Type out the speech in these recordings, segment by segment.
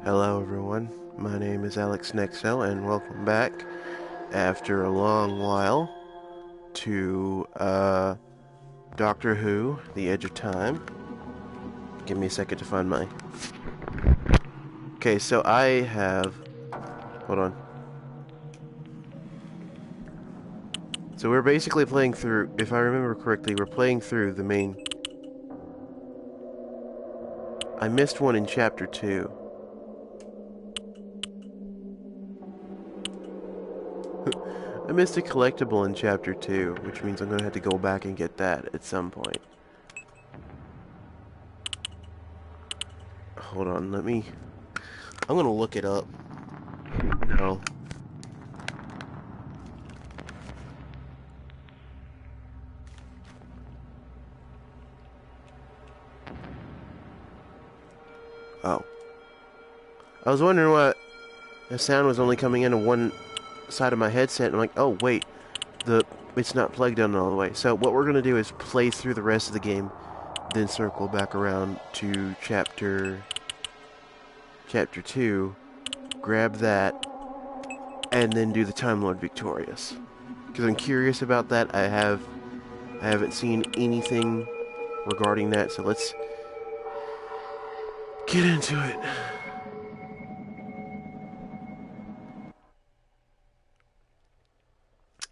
Hello everyone, my name is Alex Nexel and welcome back after a long while to Doctor Who, The Edge of Time. Give me a second to find my... Okay, so I have... Hold on. So we're basically playing through, if I remember correctly, we're playing through the main... I missed one in Chapter 2. I missed a collectible in Chapter 2, which means I'm going to have to go back and get that at some point. Hold on, let me... I'm going to look it up. No. Oh. I was wondering why the sound was only coming in on one side of my headset. And I'm like, oh, wait. It's not plugged in all the way. So what we're going to do is play through the rest of the game, then circle back around to Chapter 2, grab that, and then do the Time Lord Victorious. Because I'm curious about that. I haven't seen anything regarding that, so let's get into it.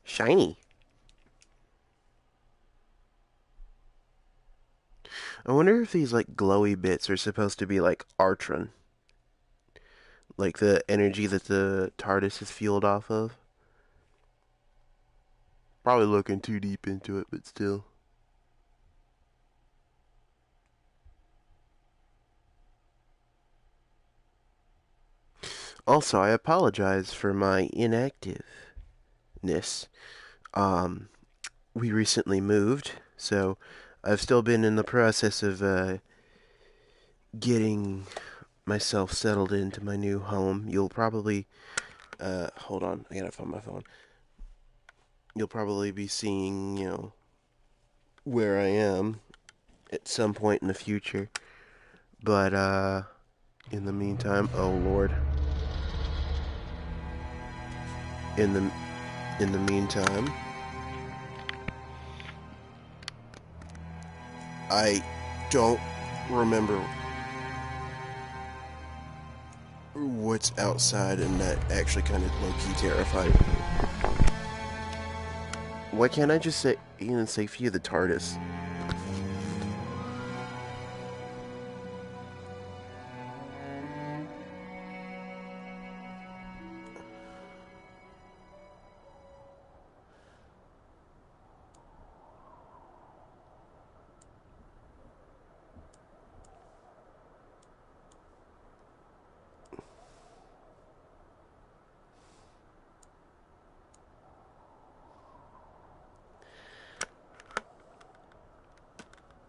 Shiny. I wonder if these like glowy bits are supposed to be like Artron. Like the energy that the TARDIS is fueled off of. Probably looking too deep into it, but still. Also, I apologize for my inactiveness. We recently moved, so I've still been in the process of getting myself settled into my new home. You'll probably, hold on, I gotta find my phone. You'll probably be seeing, where I am at some point in the future. But, in the meantime, oh Lord. In the meantime, I don't remember what's outside, and that actually kind of low-key terrified me. Why can't I just say, safety of the TARDIS?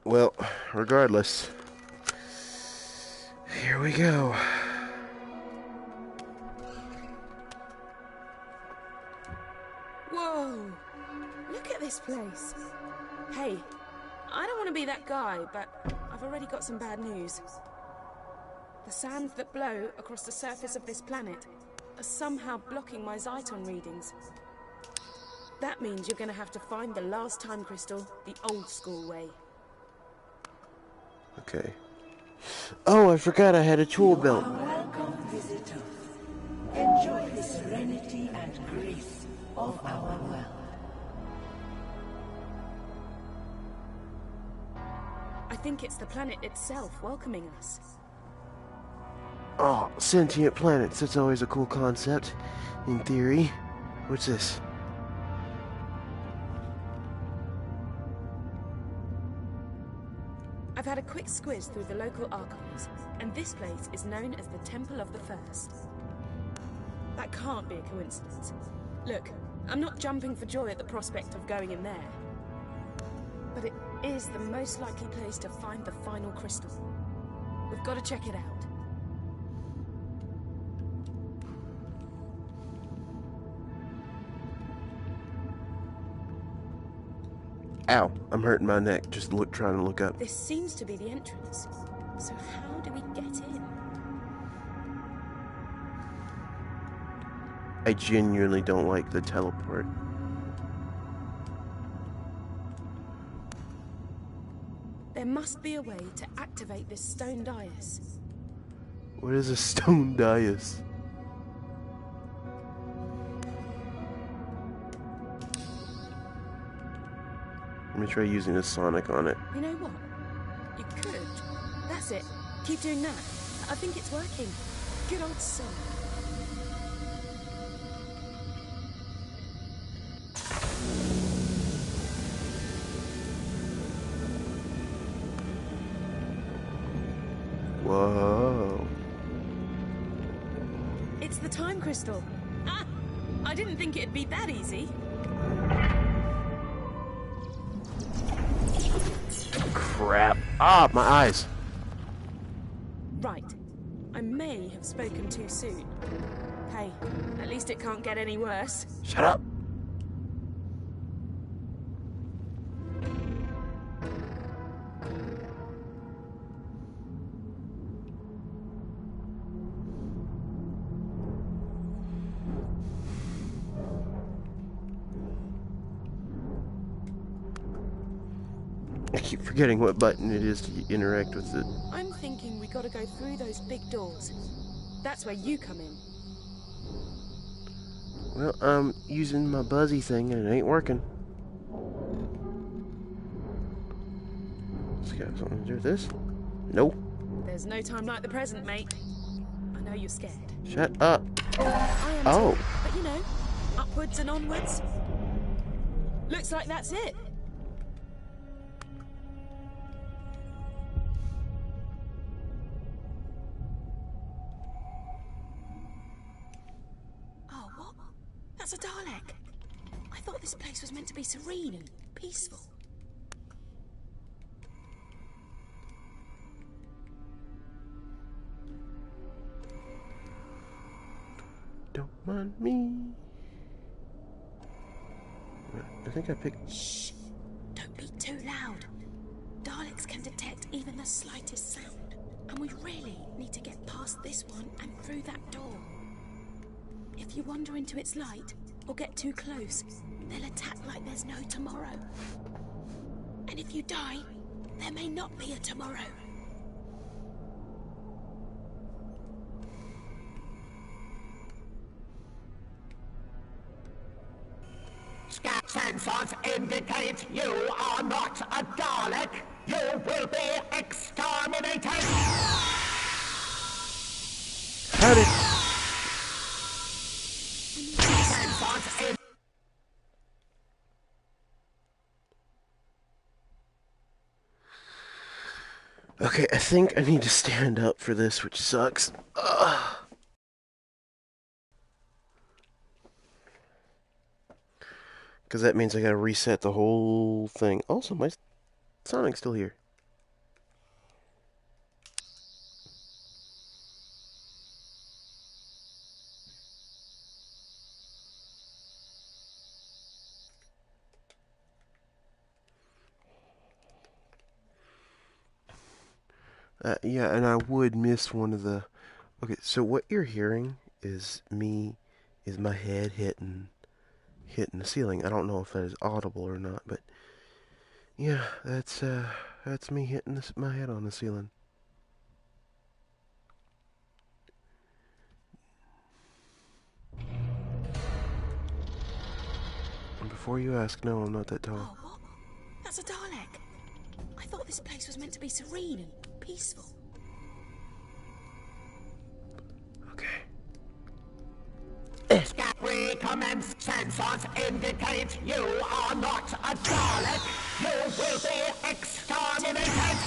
Well, regardless, here we go. Whoa! Look at this place. Hey, I don't want to be that guy, but I've already got some bad news. The sands that blow across the surface of this planet are somehow blocking my Zyton readings. That means you're going to have to find the last time crystal the old school way. Okay. Oh, I forgot I had a tool belt. Welcome, visitors. Enjoy the serenity and grace of our world. I think it's the planet itself welcoming us. Oh, sentient planets. That's always a cool concept, in theory. What's this? I've had a quick squiz through the local archives, and this place is known as the Temple of the First. That can't be a coincidence. Look, I'm not jumping for joy at the prospect of going in there. But it is the most likely place to find the final crystal. We've got to check it out. Ow, I'm hurting my neck just trying to look up. This seems to be the entrance. So how do we get in? I genuinely don't like the teleport. There must be a way to activate this stone dais. What is a stone dais? Let me try using a Sonic on it. You know what? You could. That's it. Keep doing that. I think it's working. Good old Sonic. Whoa. It's the time crystal. Ah! I didn't think it'd be that easy. Crap. Ah, my eyes. Right. I may have spoken too soon. Hey, at least it can't get any worse. Shut up. I keep forgetting what button it is to interact with it. I'm thinking we gotta go through those big doors. That's where you come in. Well, I'm using my buzzy thing and it ain't working. It's got something to do with this? Nope. There's no time like the present, mate. I know you're scared. Shut up. I am Oh. too, but you know, upwards and onwards. Looks like that's it. Oh, what? That's a Dalek. I thought this place was meant to be serene and peaceful. Don't mind me. I think I picked... Shh! Don't be too loud. Daleks can detect even the slightest sound. And we really need to get past this one and through that door. If you wander into its light or get too close, they'll attack like there's no tomorrow. And if you die, there may not be a tomorrow. Scan sensors indicate you are not a Dalek. You will be exterminated. How did... Sensors in Okay, I think I need to stand up for this, which sucks. Ugh. Because that means I gotta reset the whole thing. Also, my Sonic's still here. Yeah, and I would miss one of the... Okay, so what you're hearing is my head hitting the ceiling. I don't know if that is audible or not, but yeah, that's me hitting my head on the ceiling. And before you ask, no, I'm not that tall. Oh, what? That's a Dalek. I thought this place was meant to be serene and peaceful. Okay. recommence. Sensors indicate you are not a Dalek. You will be exterminated.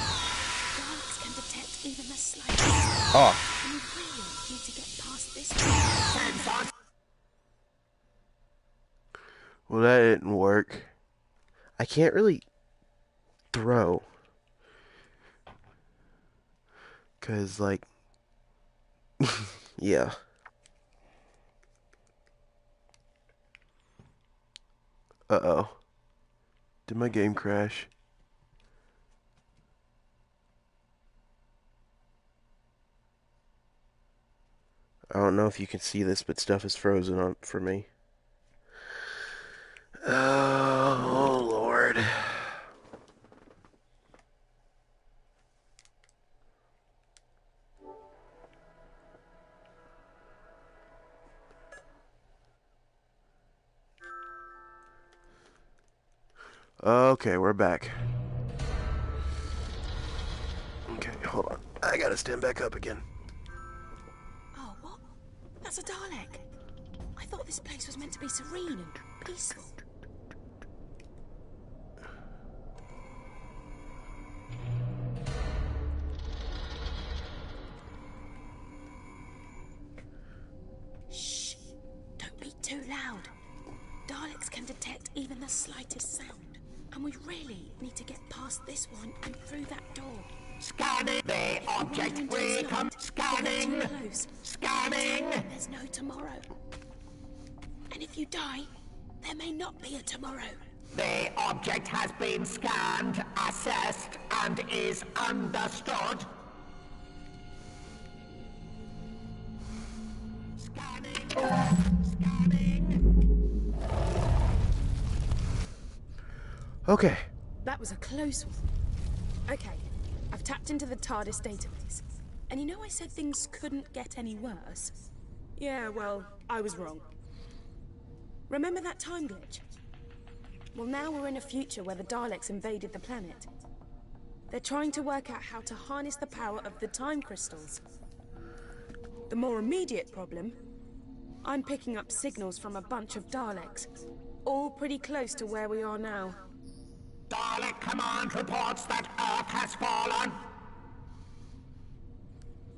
Daleks can detect even the slightest. Oh. And we really need to get past this. Sensors. Well, that didn't work. I can't really throw. 'Cause, like... yeah. Uh-oh. Did my game crash? I don't know if you can see this, but stuff is frozen on for me. Oh, Lord. Okay, we're back. Okay, hold on. I gotta stand back up again. Oh, what? That's a Dalek. I thought this place was meant to be serene and peaceful. Shh! Don't be too loud. Daleks can detect even the slightest sound. And we really need to get past this one and through that door. Scanning the object. We come. Scanning. Close. Scanning. There's no tomorrow. And if you die, there may not be a tomorrow. The object has been scanned, assessed, and is understood. Scanning. Scanning. Okay. That was a close one. Okay, I've tapped into the TARDIS database. And you know I said things couldn't get any worse? Yeah, well, I was wrong. Remember that time glitch? Well, now we're in a future where the Daleks invaded the planet. They're trying to work out how to harness the power of the time crystals. The more immediate problem, I'm picking up signals from a bunch of Daleks, all pretty close to where we are now. Dalek Command reports that Earth has fallen.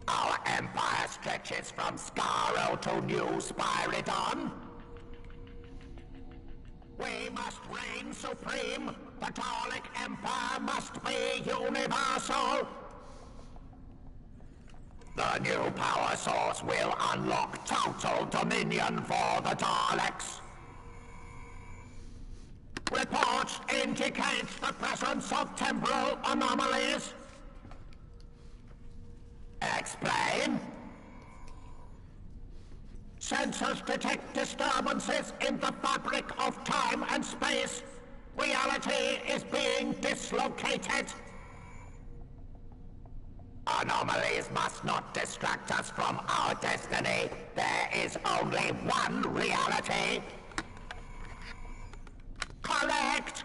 Our empire stretches from Skaro to New Spyridon. We must reign supreme. The Dalek Empire must be universal. The new power source will unlock total dominion for the Daleks. Reports indicate the presence of temporal anomalies. Explain. Sensors detect disturbances in the fabric of time and space. Reality is being dislocated. Anomalies must not distract us from our destiny. There is only one reality. Correct!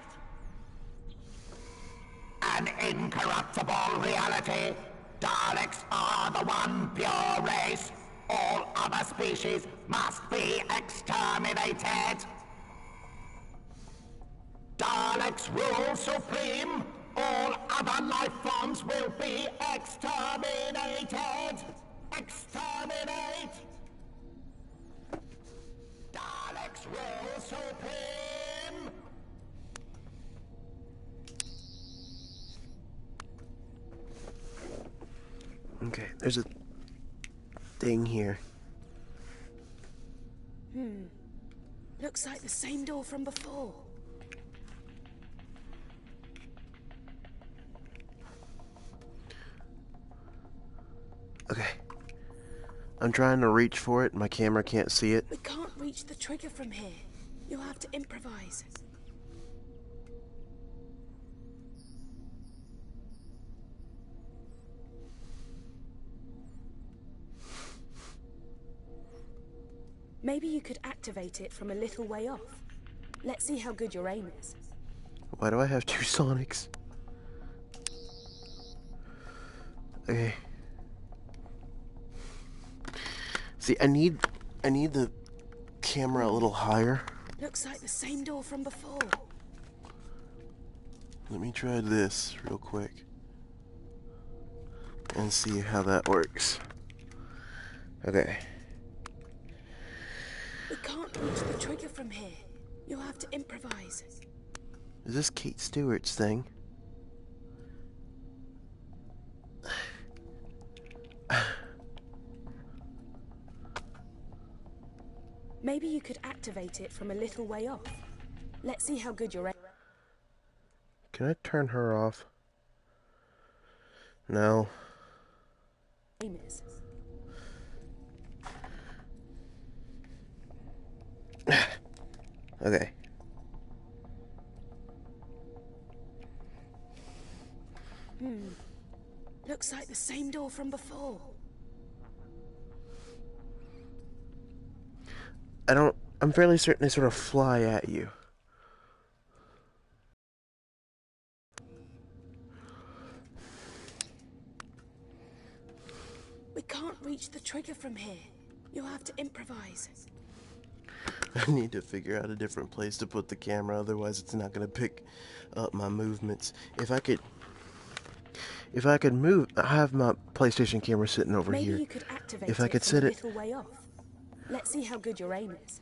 An incorruptible reality. Daleks are the one pure race. All other species must be exterminated. Daleks rule supreme. All other life forms will be exterminated. Exterminate! Daleks rule supreme. Okay, there's a thing here. Looks like the same door from before. Okay. I'm trying to reach for it. My camera can't see it. We can't reach the trigger from here. You'll have to improvise. Maybe you could activate it from a little way off. Let's see how good your aim is. Why do I have two Sonics? Okay. See, I need the camera a little higher. Looks like the same door from before. Let me try this real quick and see how that works. Okay. We can't reach the trigger from here. You'll have to improvise. Is this Kate Stewart's thing? Maybe you could activate it from a little way off. Let's see how good your Can I turn her off? No. aim is. Okay. Looks like the same door from before. I'm fairly certain they sort of fly at you. We can't reach the trigger from here. You'll have to improvise. I need to figure out a different place to put the camera, otherwise it's not going to pick up my movements. If I could move, I have my PlayStation camera sitting over Maybe here. you could activate If I could from set a it, little way off. Let's see how good your aim is.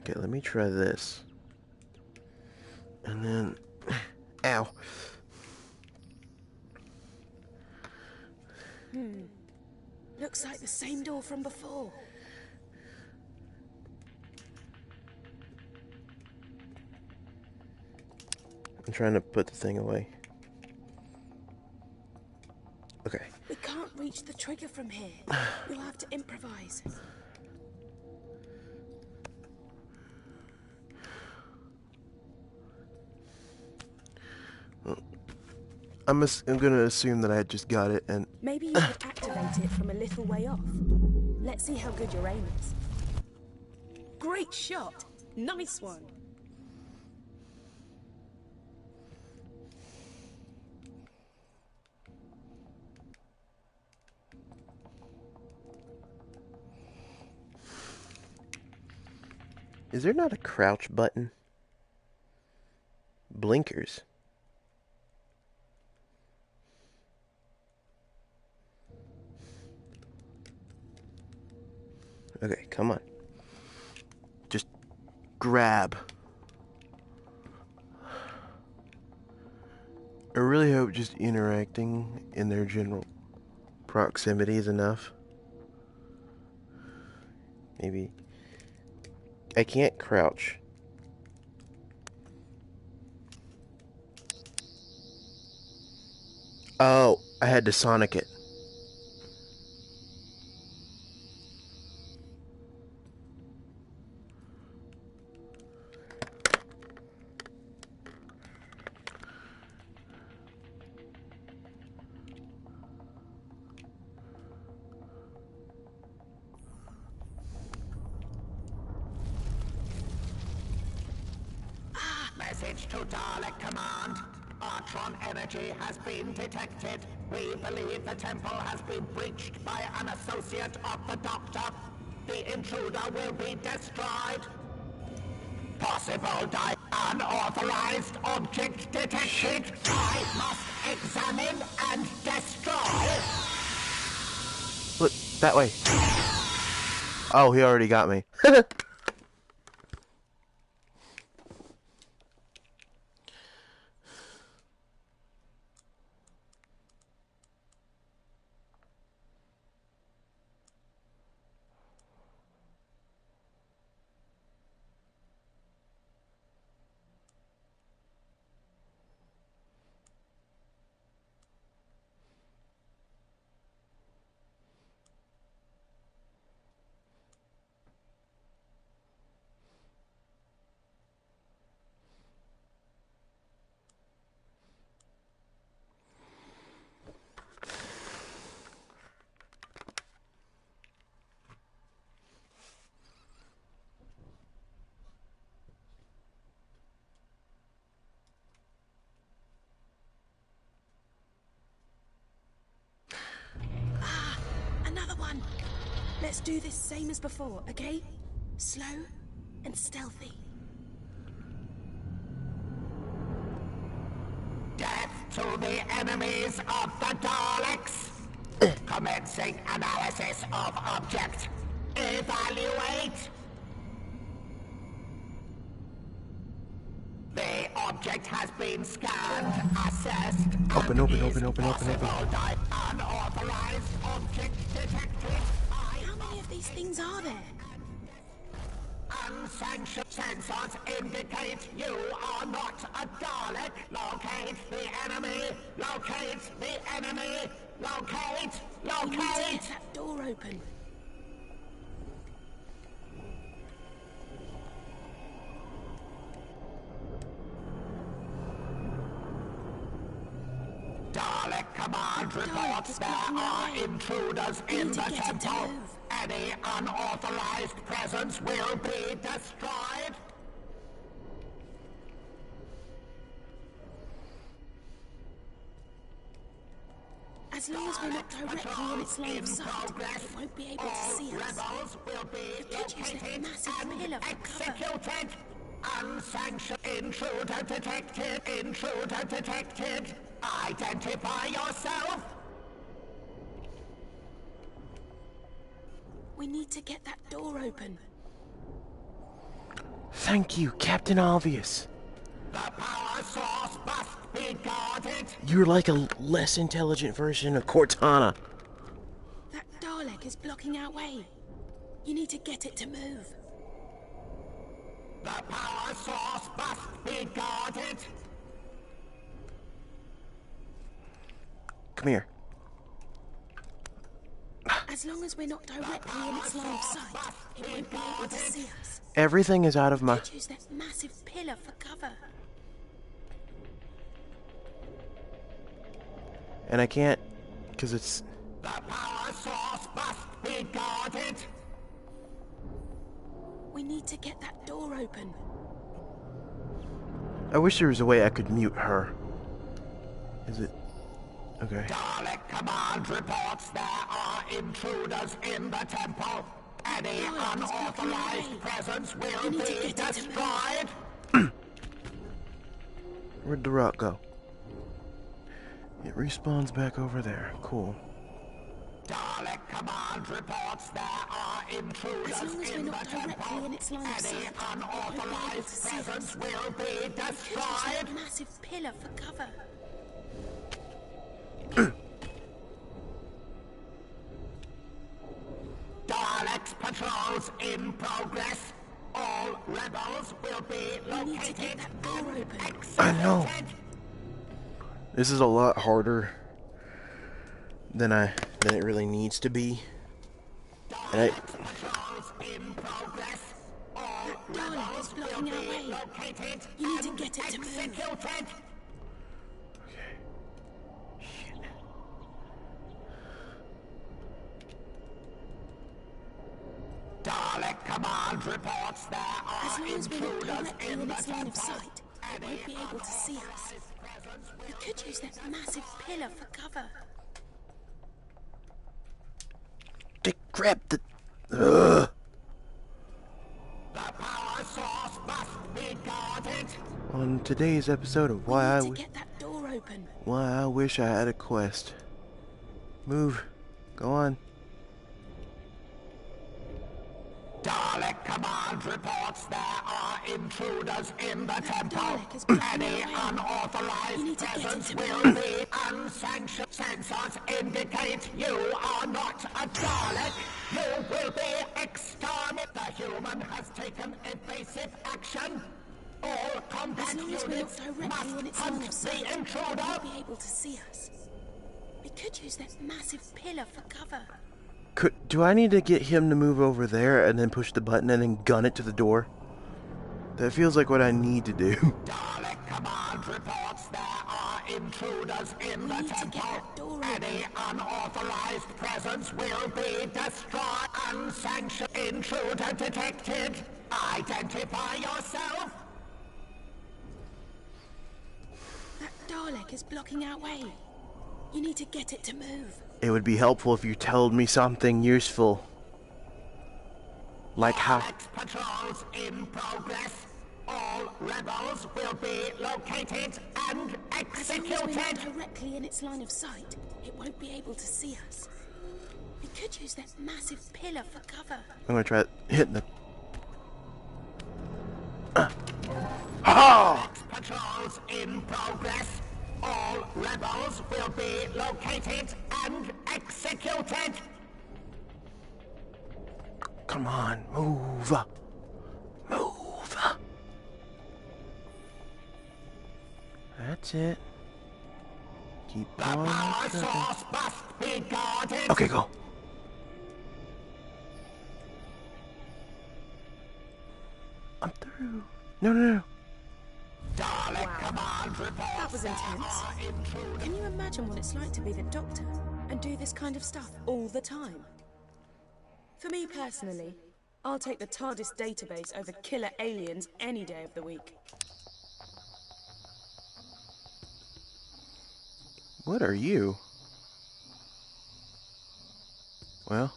okay, let me try this. And then, ow. Looks like the same door from before. I'm trying to put the thing away. Okay. We can't reach the trigger from here. You'll have to improvise. I'm gonna assume that I just got it, and Maybe you could activate it from a little way off. Let's see how good your aim is. Great shot! Nice one! is there not a crouch button? Blinkers. Okay, come on. Just grab. I really hope just interacting in their general proximity is enough. Maybe. I can't crouch. Oh, I had to Sonic it. Message to Dalek Command. Artron energy has been detected. We believe the temple has been breached by an associate of the Doctor. The intruder will be destroyed. Possible unauthorized object detected. I must examine and destroy. Look, that way. Oh, he already got me. Another one! Let's do this same as before, okay? Slow and stealthy. Death to the enemies of the Daleks. Commencing analysis of object. Evaluate. The object has been scanned, assessed, Open, and open, is open, open, open, open. possible unauthorized object detected. How many of these things are there? Unsanctioned sensors indicate you are not a Dalek. Locate the enemy. Locate the enemy. Locate. We need to Locate. get that door open. Dalek Command reports there are intruders in the temple. Any unauthorized presence will be destroyed. As long as we're not directly in its line of sight, it won't be able to see us. Rebels will be We could use that massive pillar for cover. executed. Unsanctioned intruder detected. Intruder detected. Identify yourself. We need to get that door open. Thank you, Captain Obvious. The power source must be guarded. You're like a less intelligent version of Cortana. That Dalek is blocking our way. You need to get it to move. The power source must be guarded. Come here. As long as we're not directly in its line of sight, it won't be able to see us. Everything is out of my... Could use that massive pillar for cover. And I can't... because it's... The power source must be guarded. We need to get that door open. I wish there was a way I could mute her. Is it... okay. Dalek Command reports there are intruders in the temple. Any unauthorized presence will be destroyed. Where'd the rock go? It respawns back over there. Cool. Dalek Command reports there are intruders As long as we're in the not directly temple. in its line of Any sight, it won't be able to unauthorized see us. presence will be Could use destroyed. that massive pillar for cover. Dalek's patrols in progress. All rebels will be We need to get located that door open. I know. executed. This is a lot harder than it really needs to be. And I... Patrols in progress. All Dalek is blocking our way. located You need to get it to move. executed. Dalek Command reports there As are long as we're not intruders directly in in the its line of temple. sight, it won't be able to see us. We could use that massive pillar for cover. Crap! Ugh. The power source must be guarded. On today's episode of We Why need to get that door open. I Wish I Had a Quest. Move. Go on. Dalek Command reports there are intruders in the temple. Dalek is blocking Any our way. You unauthorized need to get it presence to will move. be unsanctioned. Sensors indicate you are not a Dalek. You will be exterminated. The human has taken evasive action. All combat As long as we're not units directly in must its line hunt of sight, the it intruder. won't be able to see us. We could use that massive pillar for cover. Do I need to get him to move over there and then push the button and then gun it to the door? That feels like what I need to do. Dalek Command reports there are intruders in the need to get temple. that door Any unauthorized presence will be destroyed. Unsanctioned intruder detected. Identify yourself. That Dalek is blocking our way. You need to get it to move. It would be helpful if you told me something useful. Like how... Dalek's patrols in progress. All rebels will be located and As long as we're not executed. directly in its line of sight, it won't be able to see us. We could use that massive pillar for cover. I'm gonna try hitting the... Ha! Patrols in progress. All rebels will be located and executed. Come on, move. Move. That's it. Keep on Power trucking. source must be guarded. Okay, go. I'm through. No. Dalek Command That was intense. Can you imagine what it's like to be the Doctor and do this kind of stuff all the time? For me personally, I'll take the TARDIS database over killer aliens any day of the week. What are you? Well,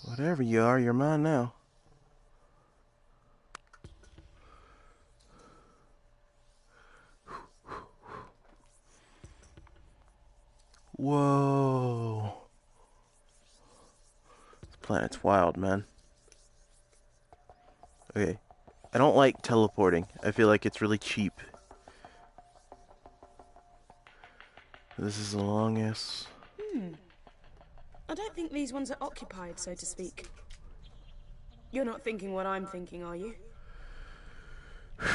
whatever you are, you're mine now. Whoa. This planet's wild, man. Okay. I don't like teleporting. I feel like it's really cheap. This is the longest. I don't think these ones are occupied, so to speak. You're not thinking what I'm thinking, are you? I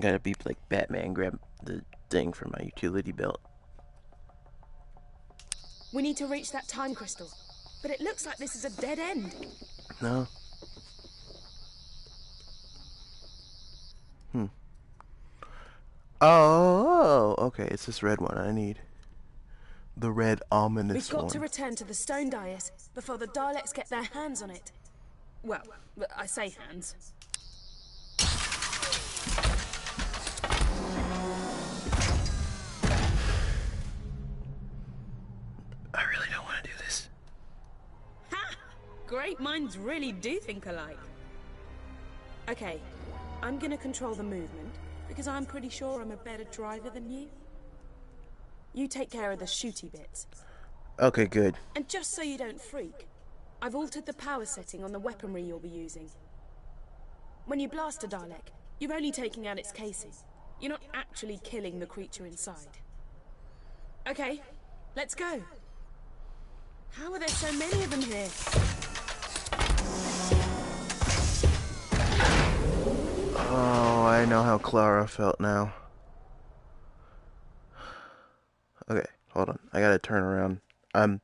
gotta be like Batman, grab the thing from my utility belt. We need to reach that time crystal, but it looks like this is a dead end. No. Oh, okay, it's this red one I need. The red ominous We've got one. to return to the stone dais before the Daleks get their hands on it. Well, I say hands. I really don't want to do this. Ha! Great minds really do think alike. Okay, I'm gonna control the movement, because I'm pretty sure I'm a better driver than you. You take care of the shooty bits. Okay, good. And just so you don't freak, I've altered the power setting on the weaponry you'll be using. When you blast a Dalek, you're only taking out its casing. You're not actually killing the creature inside. Okay, let's go. How are there so many of them here? Oh, I know how Clara felt now. Okay, hold on. I gotta turn around. I'm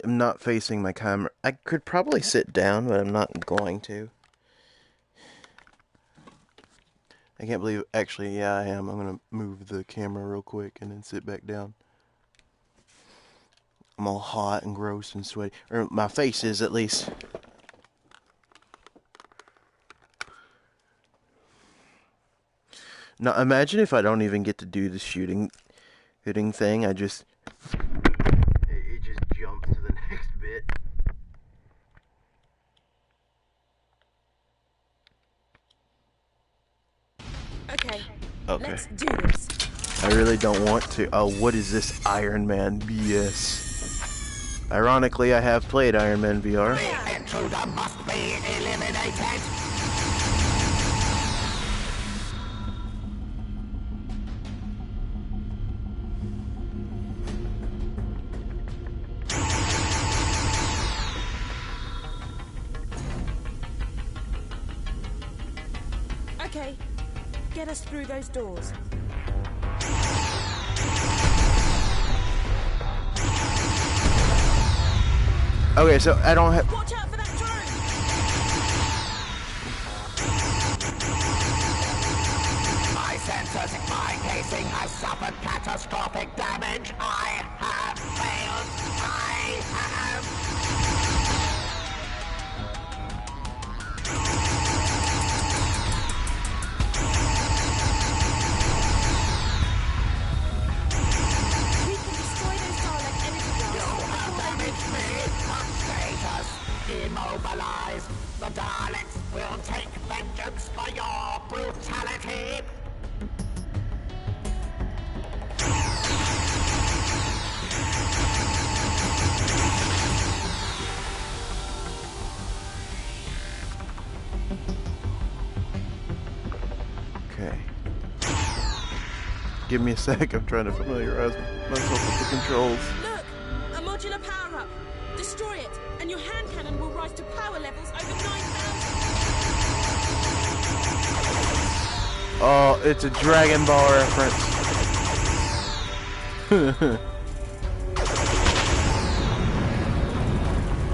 not facing my camera. I could probably sit down, but I'm not going to. I can't believe, actually, yeah, I am. I'm gonna move the camera real quick and then sit back down. I'm all hot and gross and sweaty. Or my face is, at least. Now, imagine if I don't even get to do the shooting thing. It just jumps to the next bit. Okay, Okay. let's do this. I really don't want to. Oh, what is this Iron Man BS? Ironically, I have played Iron Man VR. The intruder must be eliminated. Okay, get us through those doors. Okay, so I don't have... Watch out for that drone! My sensors, my casing has suffered catastrophic damage. I have failed. I have... We can destroy those Dalek energy blasts. damaged me. Status immobilized. The Daleks will take vengeance for your brutality. Okay. Give me a sec. I'm trying to familiarize myself with the controls. Look! A modular power-up! Destroy it, and your hand cannon will rise to power levels over 9,000! Oh, it's a Dragon Ball reference.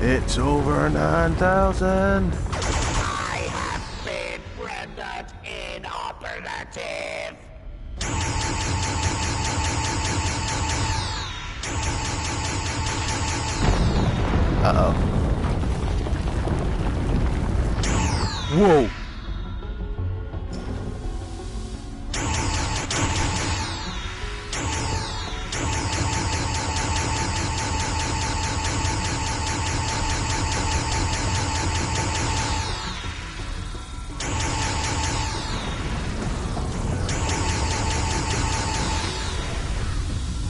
It's over 9,000. I have been rendered inoperative. Uh-oh. Whoa.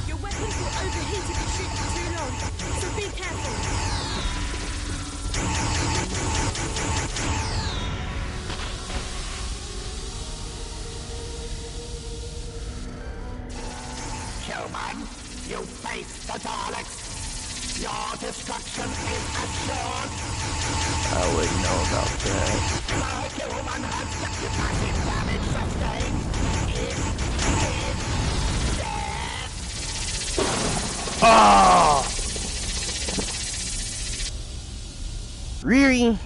Your weapons will overheat if you shoot for too long, so be careful. Human, you face the Daleks. Your destruction is assured. I wouldn't know about that. The human has the massive damage sustained. It is dead. Ah! Really?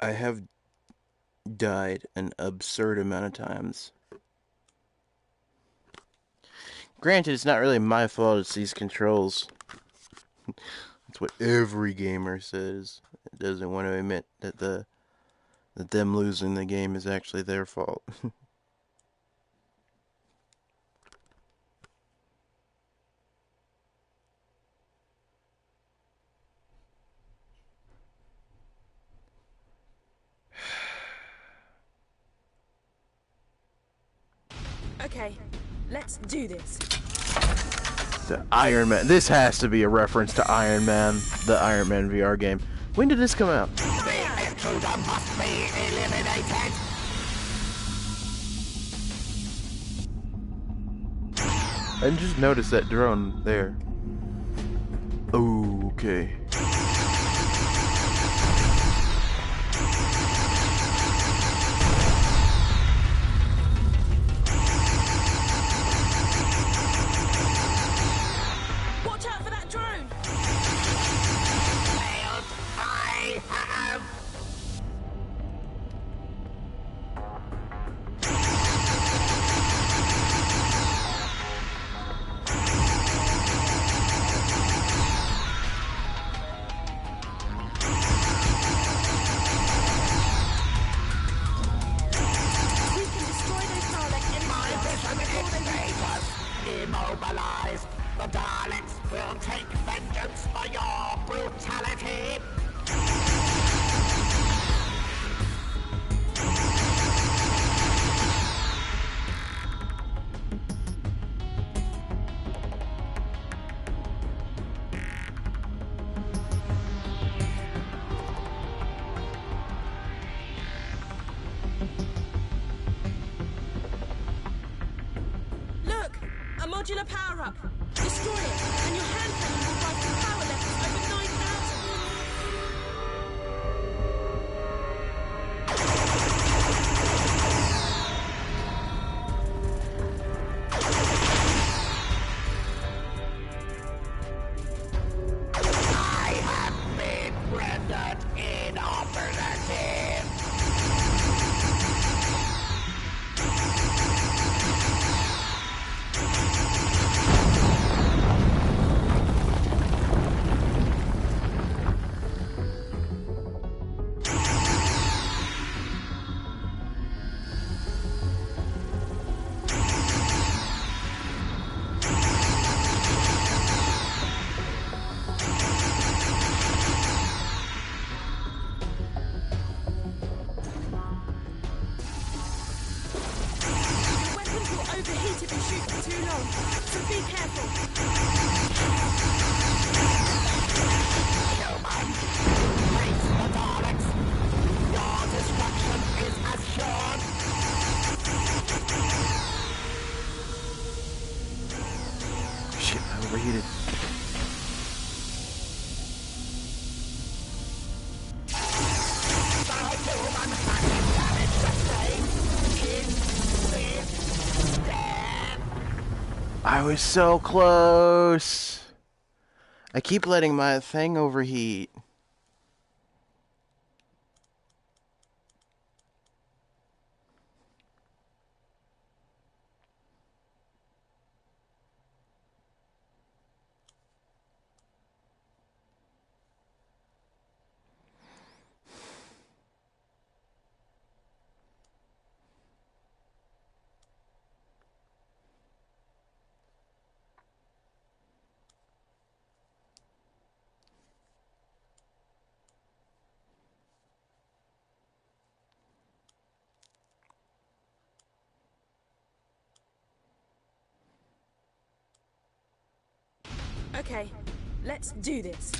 I have died an absurd amount of times. Granted, it's not really my fault, it's these controls. That's what every gamer says. It doesn't want to admit that that them losing the game is actually their fault. Okay, let's do this. The Iron Man. This has to be a reference to Iron Man, the Iron Man VR game. When did this come out? The intruder must be eliminated. I just noticed that drone there. Oh, okay. Watch out for that drone! Failed. I have. We can destroy those Dalek Status immobilized. The Daleks will take vengeance for your brutality. Look! A modular power-up! Destroy it, and your hand cannon will rise to power levels over 9,000! I have been rendered inoperative. Your weapons will overheat if you shoot for too long, so be careful! Human, face the Daleks. Your destruction is assured. Shit, I overheated. The human has I was so close. I keep letting my thing overheat. Okay, let's do this.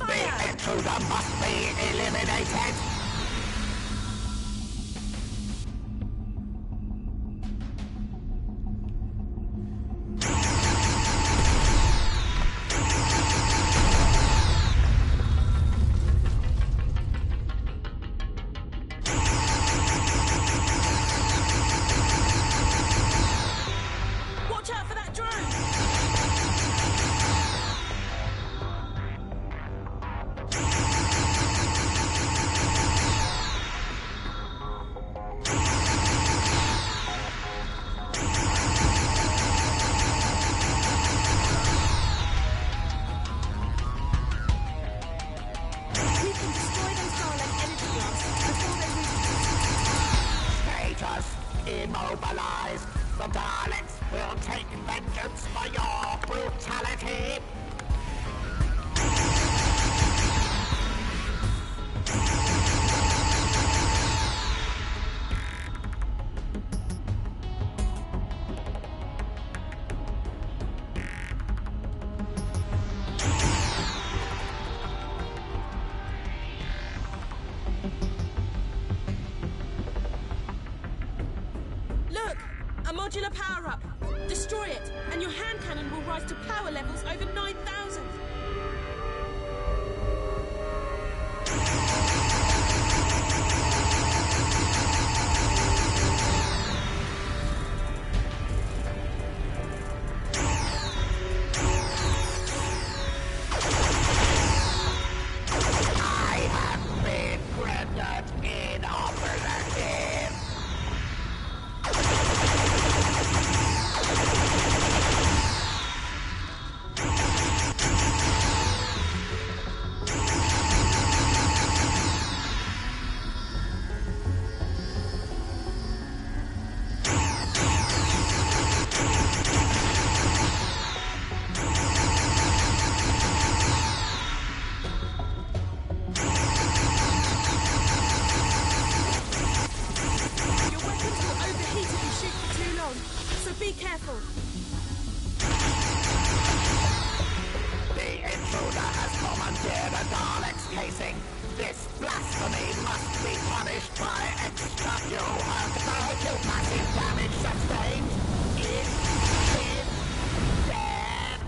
The intruder must be eliminated. Watch out for that drone! We can destroy those Dalek energy blasts before they reach Status immobilized. The Daleks will take vengeance for your brutality. Look! A modular power-up! Destroy it, and your hand cannon will rise to power levels over 9,000! I have been rendered inoperative. Your weapons will overheat if you shoot for too long, so be careful! The intruder has commandeered a Dalek's casing. This blasphemy must be punished by extra. You have massive damage sustained. It is dead.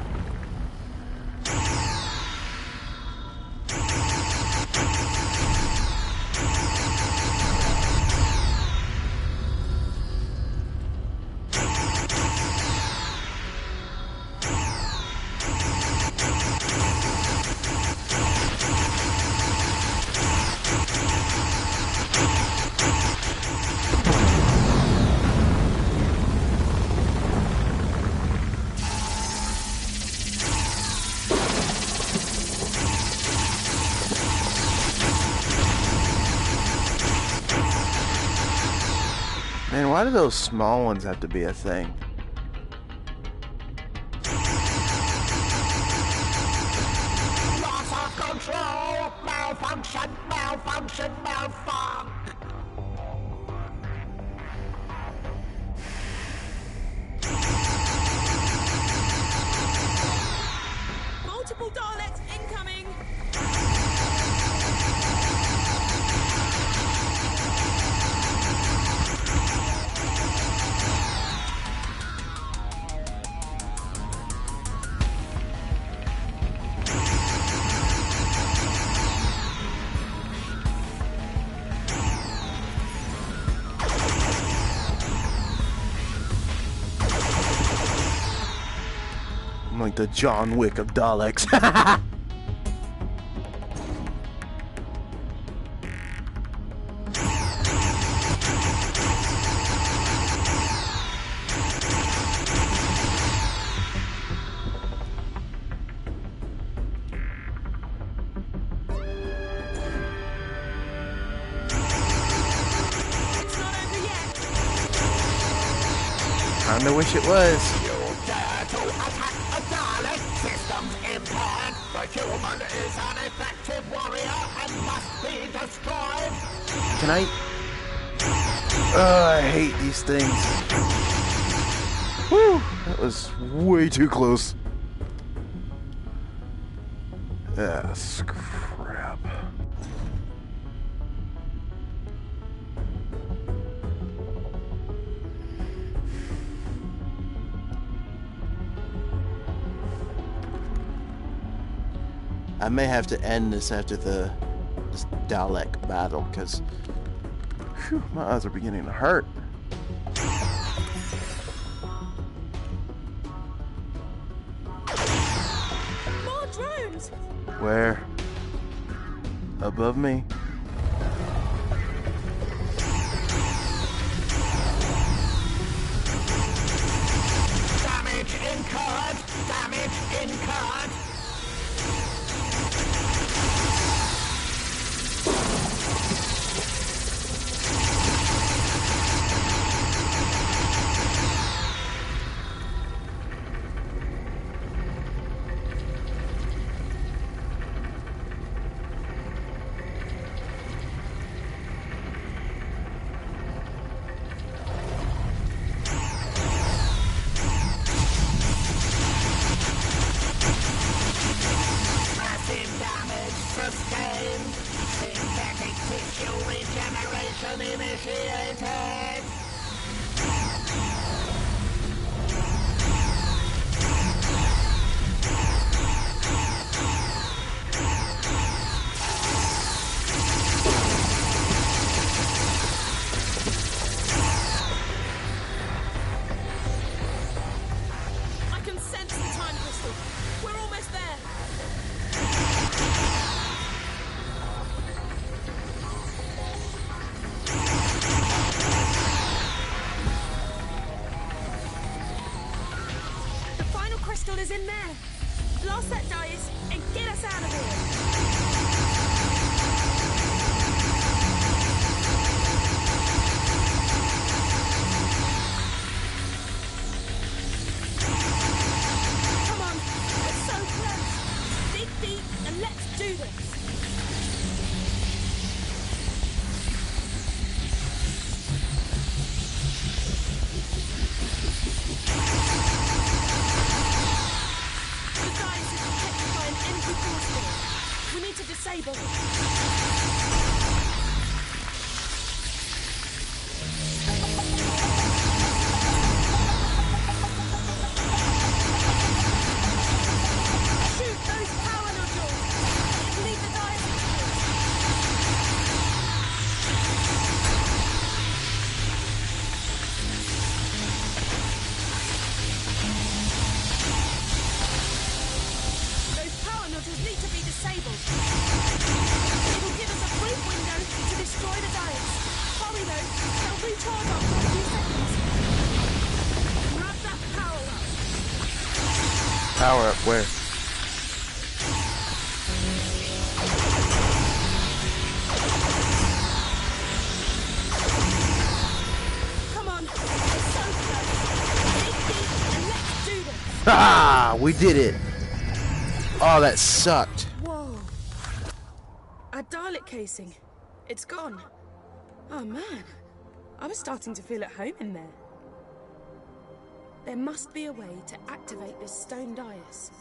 Man, why do those small ones have to be a thing? Loss of control. Malfunction. Malfunction. Malfunction. Multiple Daleks incoming! like the John Wick of Daleks. It's not over yet. Kinda wish it was. You dare to attack a Dalek? Systems impaired. The human is an effective warrior and must be destroyed. Can I? I hate these things. Whew, that was way too close. Ah, crap. I may have to end this after this Dalek battle, because my eyes are beginning to hurt. More drones! Where? Above me? Damage incurred. Damage incurred. Massive damage sustained. Synthetic tissue regeneration initiated. I can sense the time crystal. We're almost there. The final crystal is in there. Blast that dice and get us out of here. Come on, we're so close. Dig deep and let's do this. The dice is protected by an energy force field. We need to disable it. Shoot those power nodules. Leave the dice exposed. Those power nodules need to be disabled. It'll give us a brief window to destroy the dice. Hurry though, they'll recharge after a few seconds. Grab that power up. Power up where? Come on, we're so close. Dig deep and let's do this. Ah, we did it. Oh, that sucked. Whoa. A Dalek casing. It's gone. Oh man. I was starting to feel at home in there. There must be a way to activate this stone dais.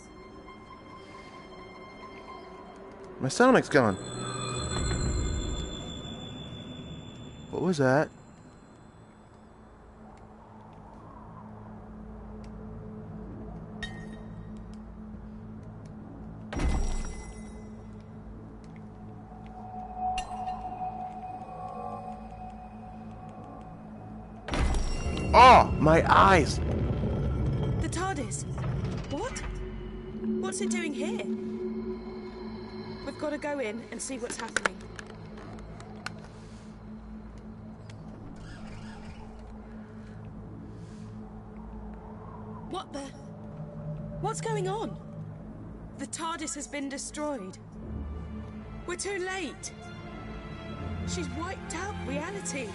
My Sonic's gone. What was that? Oh, my eyes! The TARDIS. What? What's it doing here? We've got to go in and see what's happening. What the... What's going on? The TARDIS has been destroyed. We're too late. She's wiped out reality.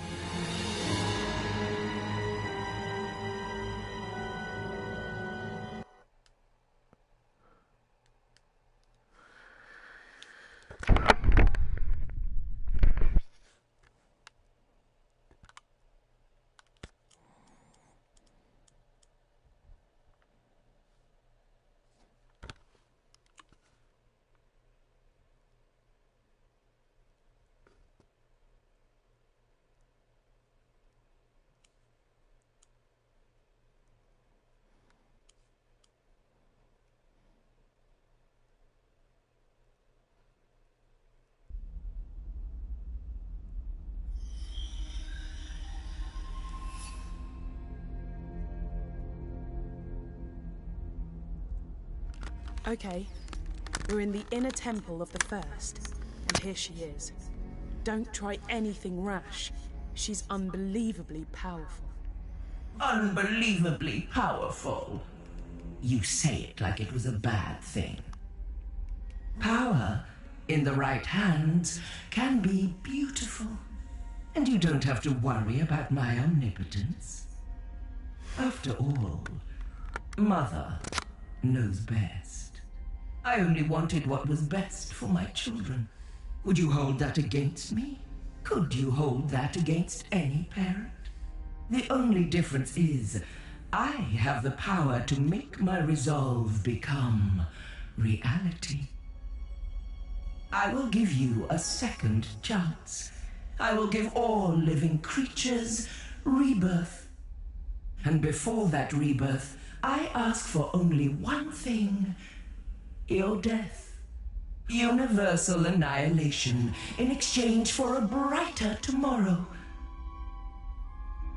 Okay, we're in the inner temple of the First, and here she is. Don't try anything rash. She's unbelievably powerful. Unbelievably powerful. You say it like it was a bad thing. Power, in the right hands, can be beautiful. And you don't have to worry about my omnipotence. After all, Mother knows best. I only wanted what was best for my children. Would you hold that against me? Could you hold that against any parent? The only difference is, I have the power to make my resolve become reality. I will give you a second chance. I will give all living creatures rebirth. And before that rebirth, I ask for only one thing: your death. Universal annihilation in exchange for a brighter tomorrow.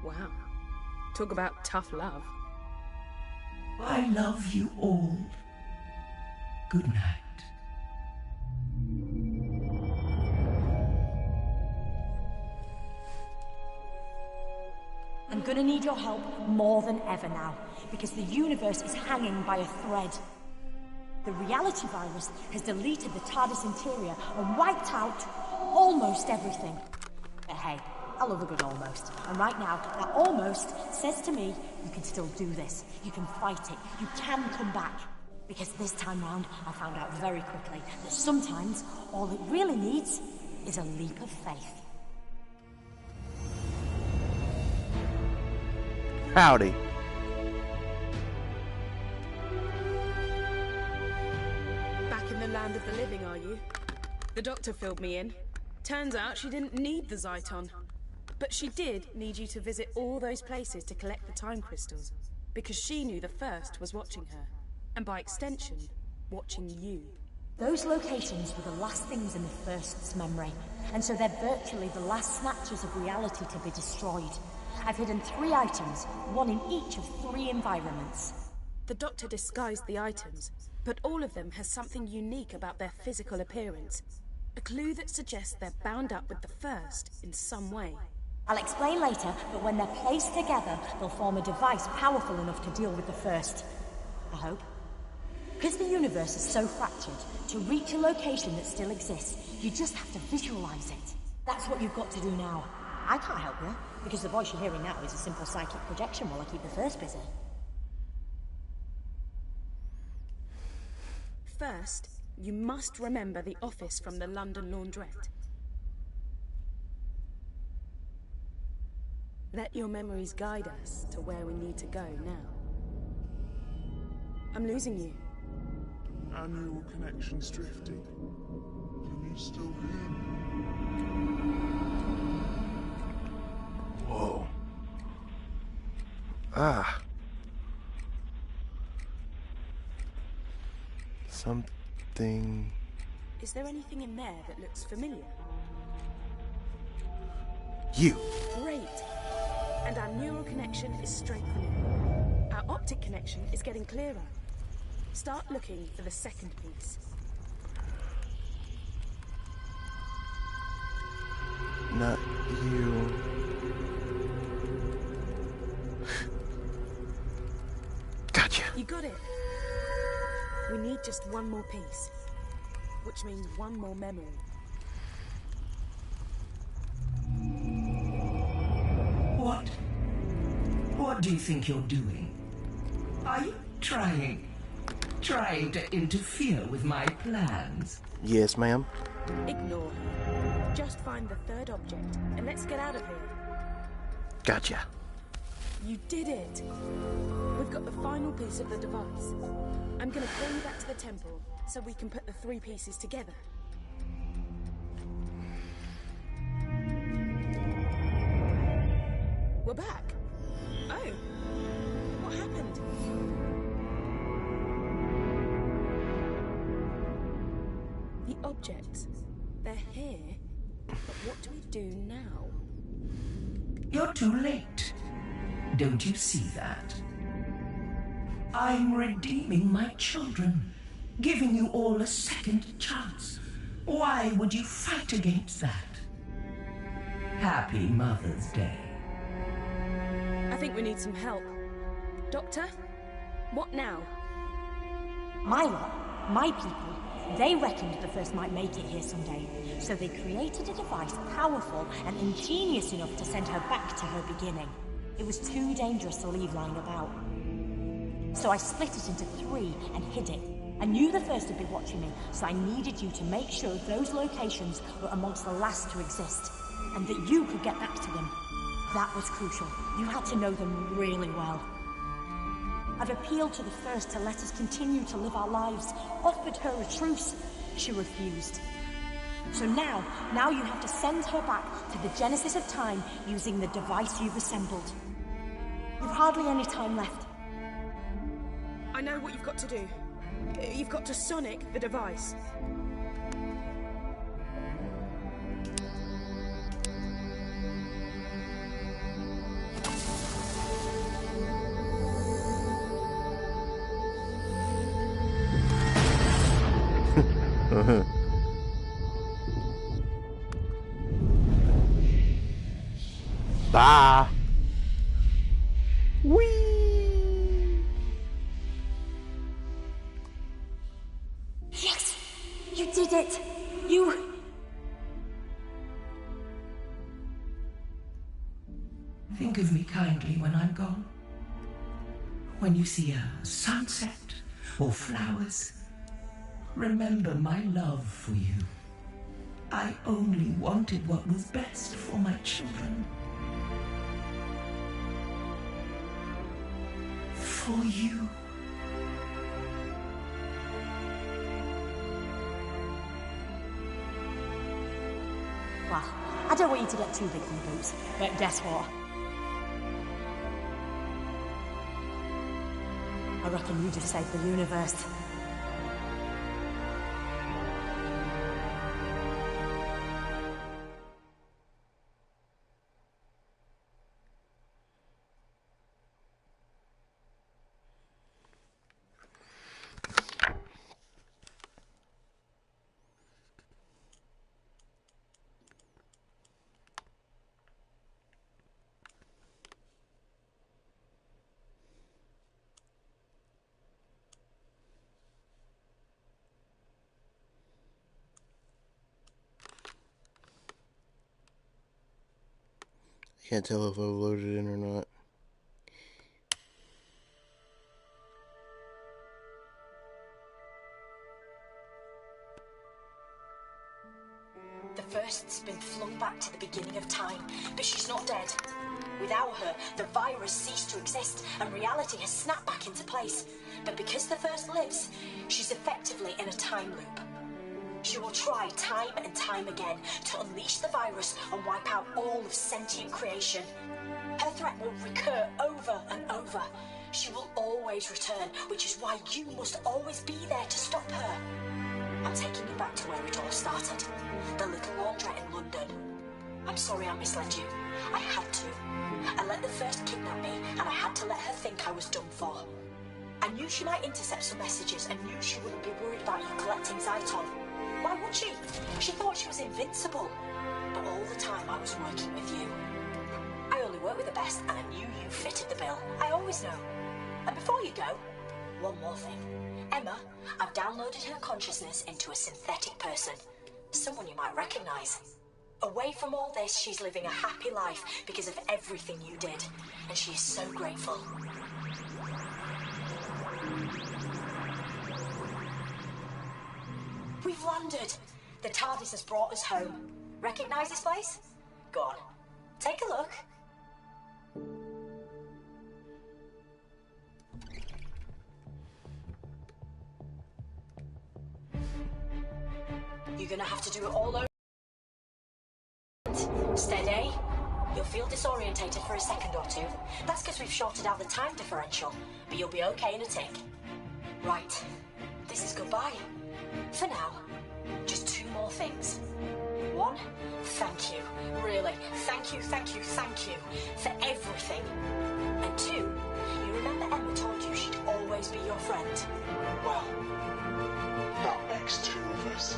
Wow. Talk about tough love. I love you all. Good night. I'm gonna need your help more than ever now, because the universe is hanging by a thread. The reality virus has deleted the TARDIS interior and wiped out almost everything. But hey, I love a good almost. And right now, that almost says to me, you can still do this. You can fight it. You can come back. Because this time round, I found out very quickly that sometimes all it really needs is a leap of faith. Howdy. Back in the land of the living, are you? The doctor filled me in. Turns out she didn't need the Zyton. But she did need you to visit all those places to collect the time crystals. Because she knew the First was watching her. And by extension, watching you. Those locations were the last things in the First's memory. And so they're virtually the last snatches of reality to be destroyed. I've hidden 3 items, one in each of 3 environments. The doctor disguised the items, but all of them has something unique about their physical appearance. A clue that suggests they're bound up with the First in some way. I'll explain later, but when they're placed together, they'll form a device powerful enough to deal with the First. I hope. Because the universe is so fractured, to reach a location that still exists, you just have to visualize it. That's what you've got to do now. I can't help you, because the voice you're hearing now is a simple psychic projection while I keep the First busy. First, you must remember the office from the London Laundrette. Let your memories guide us to where we need to go now. I'm losing you. Our neural connection's drifting. Can you still hear me? Whoa. Ah. Something... Is there anything in there that looks familiar? You! Great! And our neural connection is strengthening. Our optic connection is getting clearer. Start looking for the second piece. Not you. Gotcha. You got it. We need just one more piece, which means one more memory. What do you think you're doing? Are you trying to interfere with my plans? Yes, ma'am. Ignore her. Just find the third object, and let's get out of here. Gotcha. You did it! We've got the final piece of the device. I'm gonna pull you back to the temple, so we can put the 3 pieces together. We're back! Oh! What happened? The objects, they're here, but what do we do now? You're too late. Don't you see that? I'm redeeming my children, giving you all a second chance. Why would you fight against that? Happy Mother's Day. I think we need some help. Doctor? What now? My lot, my people, they reckoned the first might make it here someday. So they created a device powerful and ingenious enough to send her back to her beginning. It was too dangerous to leave lying about. So I split it into 3 and hid it. I knew the first would be watching me, so I needed you to make sure those locations were amongst the last to exist, and that you could get back to them. That was crucial. You had to know them really well. I've appealed to the first to let us continue to live our lives, offered her a truce. She refused. So now you have to send her back to the genesis of time using the device you've assembled. You've hardly any time left. I know what you've got to do. You've got to sonic the device. Bye. Whee! Yes! You did it! You... Think of me kindly when I'm gone. When you see a sunset or flowers, remember my love for you. I only wanted what was best for my children. For you. Well, I don't want you to get too big for your boots, but guess what? I reckon you just saved the universe. Can't tell if I've loaded in or not. The first's been flung back to the beginning of time, but she's not dead. Without her, the virus ceased to exist, and reality has snapped back into place. But because the first lives, she's effectively in a time loop. She will try time and time again to unleash the virus and wipe out all of sentient creation. Her threat will recur over and over. She will always return, which is why you must always be there to stop her. I'm taking you back to where it all started. The little laundrette in London. I'm sorry I misled you. I had to. I let the first kidnap me, and I had to let her think I was done for. I knew she might intercept some messages and knew she wouldn't be worried about you collecting Zyton. Why would she? She thought she was invincible. But all the time I was working with you. I only work with the best, and I knew you fitted the bill. I always know. And before you go, one more thing. Emma, I've downloaded her consciousness into a synthetic person. Someone you might recognize. Away from all this, she's living a happy life because of everything you did. And she is so grateful. We've landed. The TARDIS has brought us home. Recognize this place? Go on. Take a look. You're gonna have to do it all over. Steady. You'll feel disorientated for a second or two. That's because we've shorted out the time differential. But you'll be okay in a tick. Right. This is goodbye. For now. Just two more things. One, thank you. Really, thank you for everything. And two, you remember Emma told you she'd always be your friend? Well, that makes two of us.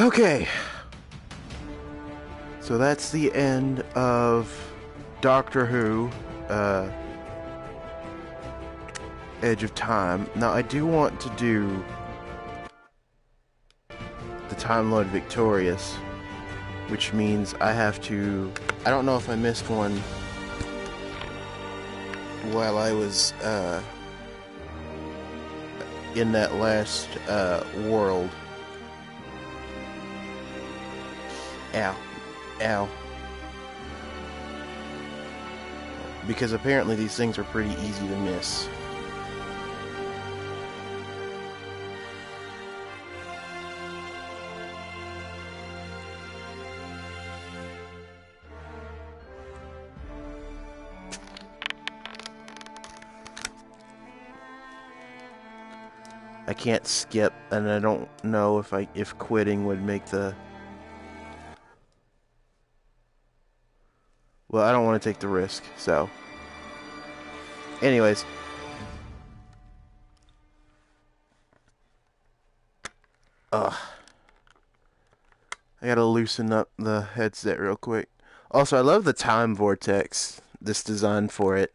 Okay. So that's the end of Doctor Who, Edge of Time. Now, I do want to do the Time Lord Victorious, which means I have to... I don't know if I missed one while I was in that last world. Ow. Ow. Because apparently these things are pretty easy to miss. I can't skip, and I don't know if quitting would make the... Well, I don't want to take the risk, so... Anyways. Ugh. I gotta loosen up the headset real quick. Also, I love the time vortex, this design for it.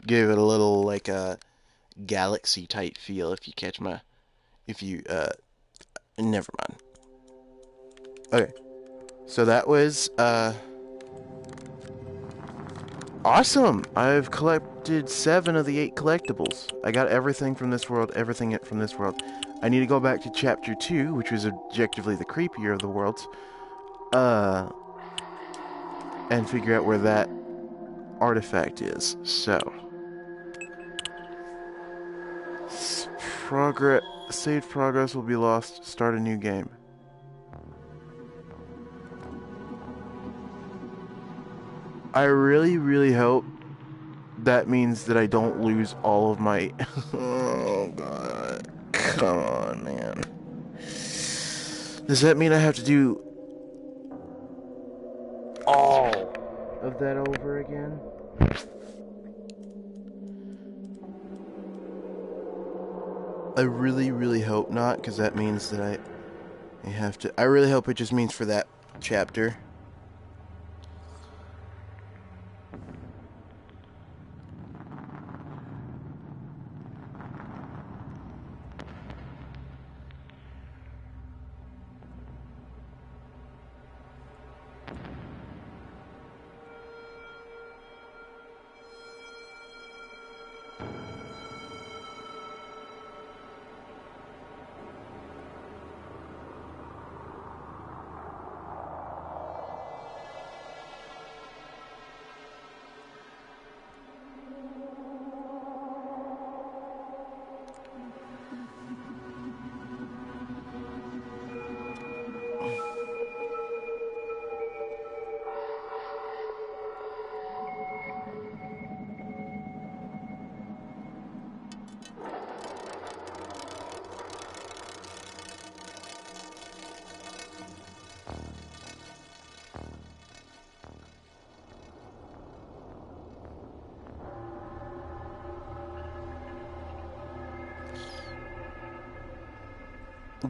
Give it a little, like, a galaxy type feel, if you catch my... Never mind. Okay. So that was, awesome! I've collected 7 of the 8 collectibles. I got everything from this world, everything from this world. I need to go back to Chapter 2, which was objectively the creepier of the worlds, and figure out where that artifact is. So... Saved progress will be lost. Start a new game. I really, really hope that means that I don't lose all of my... Oh, God. Come on, man. Does that mean I have to do all of that over again? I really, really hope not, because that means that I have to... I really hope it just means for that chapter.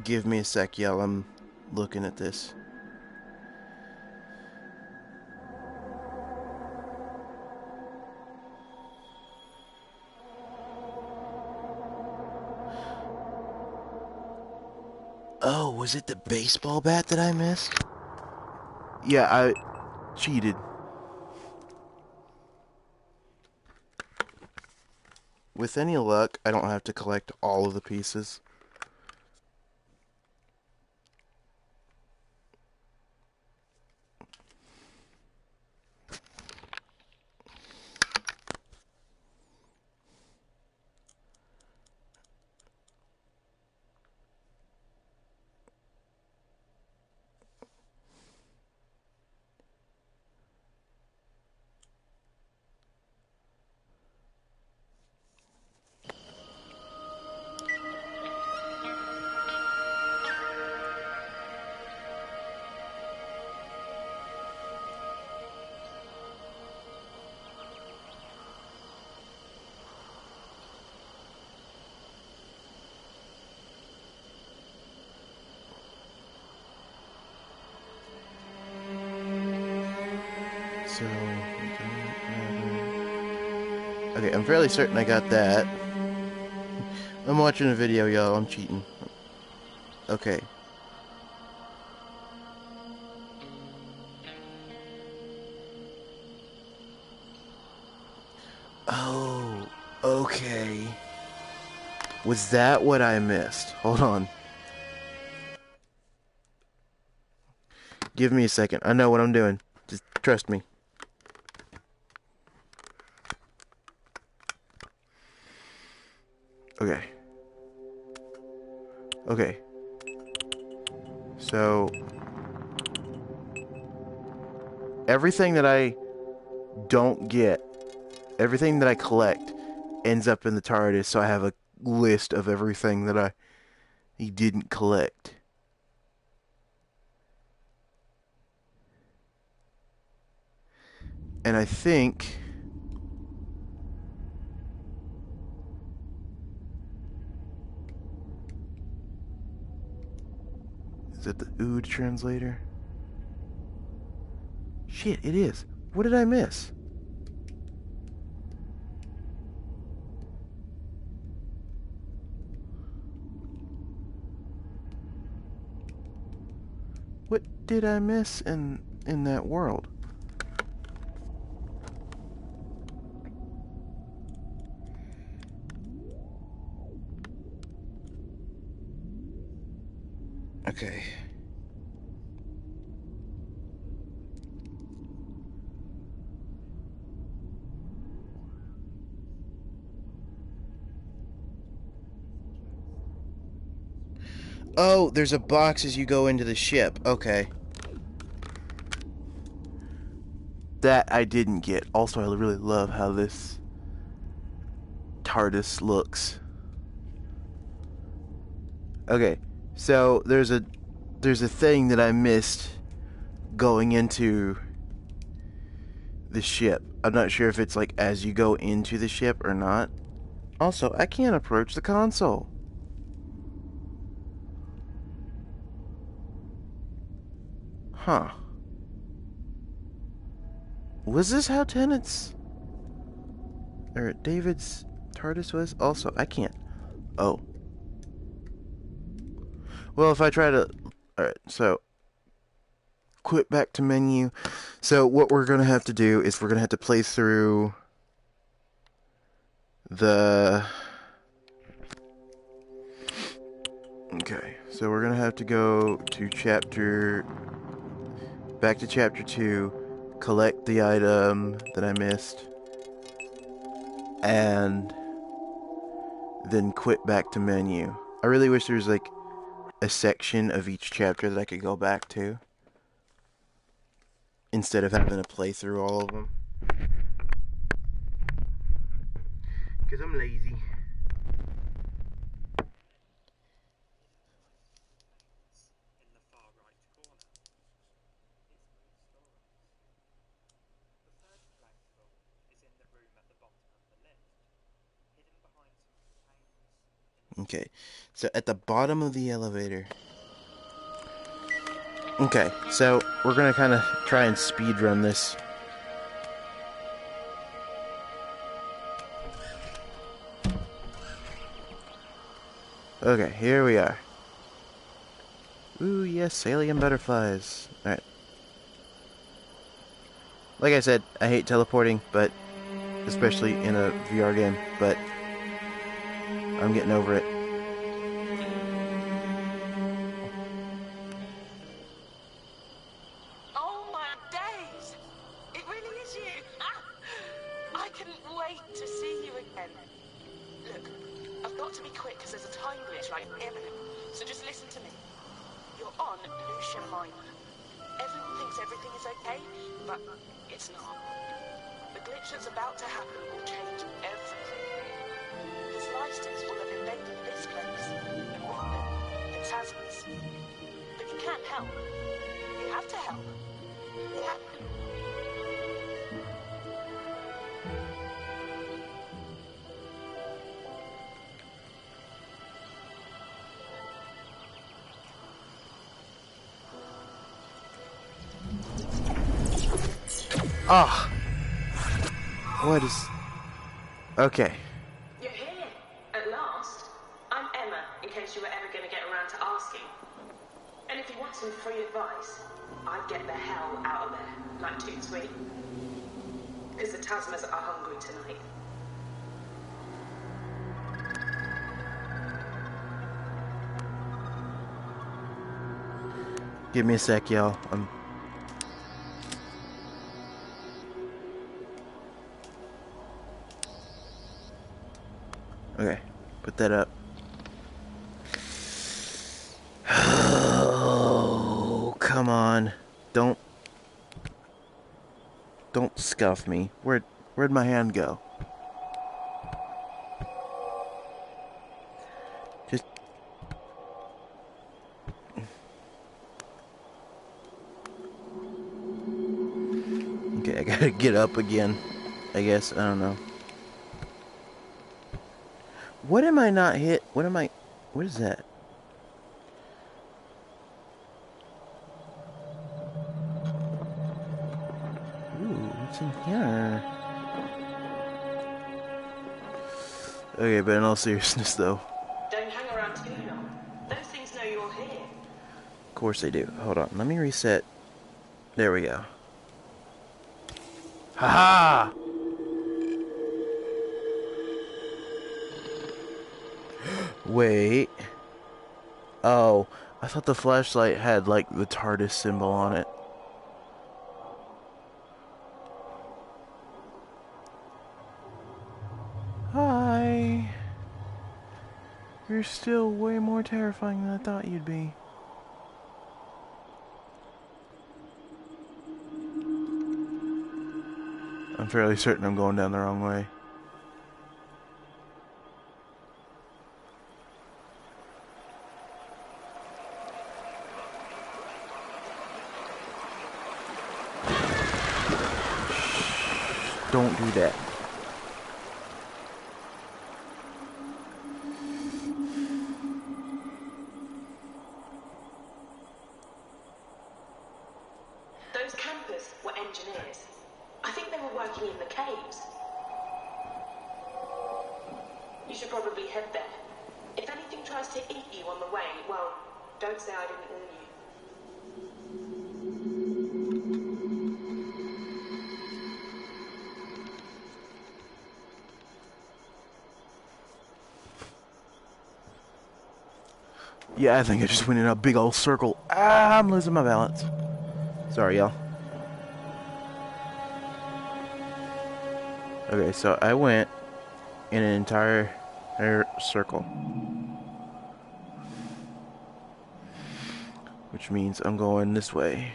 Give me a sec, y'all. I'm looking at this. Oh, was it the baseball bat that I missed? Yeah, I cheated. With any luck, I don't have to collect all of the pieces. So, okay, I'm fairly certain I got that. I'm watching a video, y'all. I'm cheating. Okay. Oh, okay. Was that what I missed? Hold on. Give me a second. I know what I'm doing. Just trust me. Okay. Okay. So, everything that I don't get, everything that I collect, ends up in the TARDIS, so I have a list of everything that he didn't collect. And I think... Is it the Ood translator? Shit, it is. What did I miss? What did I miss in that world? Okay. Oh, there's a box as you go into the ship. Okay. That I didn't get. Also, I really love how this TARDIS looks. Okay, so there's a thing that I missed going into the ship. I'm not sure if it's like as you go into the ship or not. Also, I can't approach the console. Huh. Was this how Tennant's or David's TARDIS was? Also, I can't. Oh. Well, if I try to... Alright, so... Quit back to menu. So what we're going to have to do is we're going to have to play through the... Okay, so we're going to have to go to chapter... Back to chapter 2, collect the item that I missed, and then quit back to menu. I really wish there was like a section of each chapter that I could go back to, instead of having to play through all of them. Because I'm lazy. Okay, so at the bottom of the elevator. Okay, so we're gonna kind of try and speed run this. Okay, here we are. Ooh, yes, alien butterflies. Alright. Like I said, I hate teleporting, but especially in a VR game, but I'm getting over it. Oh my days! It really is you! I couldn't wait to see you again. Look, I've got to be quick because there's a time glitch right imminent, so just listen to me. You're on Lucia Minor. Everyone thinks everything is okay, but it's not. The glitch that's about to happen will change everything. The Slysters will have invaded this place, and with them, the Tasmans. But you can't help. You have to help. You have to. Ah! What is... Okay. You're here, at last. I'm Emma, in case you were ever going to get around to asking. And if you want some free advice, I'd get the hell out of there, like Toot Sweet. Because the Tasmas are hungry tonight. Give me a sec, y'all. Okay, put that up. Oh, come on. Don't scuff me. Where'd my hand go? Just... Okay, I gotta get up again. I guess, I don't know. What am I not hit? What is that? Ooh, what's in here? Okay, but in all seriousness though. Don't hang around too long. Those things know you're here. Of course they do. Hold on, let me reset. There we go. Haha! Wait. Oh, I thought the flashlight had like the TARDIS symbol on it. Hi. You're still way more terrifying than I thought you'd be. I'm fairly certain I'm going down the wrong way. Don't do that. Those campers were engineers. I think they were working in the caves. You should probably head there. If anything tries to eat you on the way, well, don't say I didn't warn you. Yeah, I think I just went in a big old circle. Ah, I'm losing my balance. Sorry, y'all. Okay, so I went in an entire circle. Which means I'm going this way.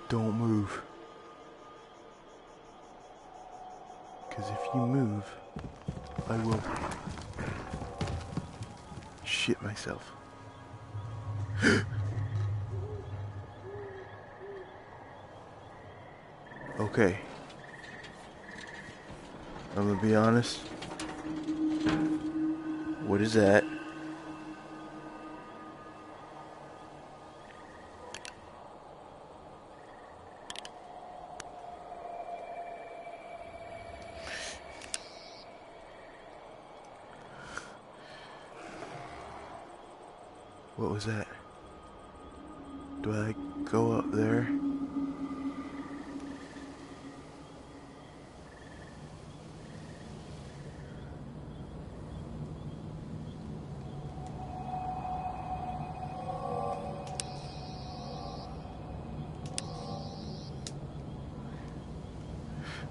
Don't move. Because if you move, I will shit myself. Okay. I'm gonna be honest. What is that? What was that? Do I go up there?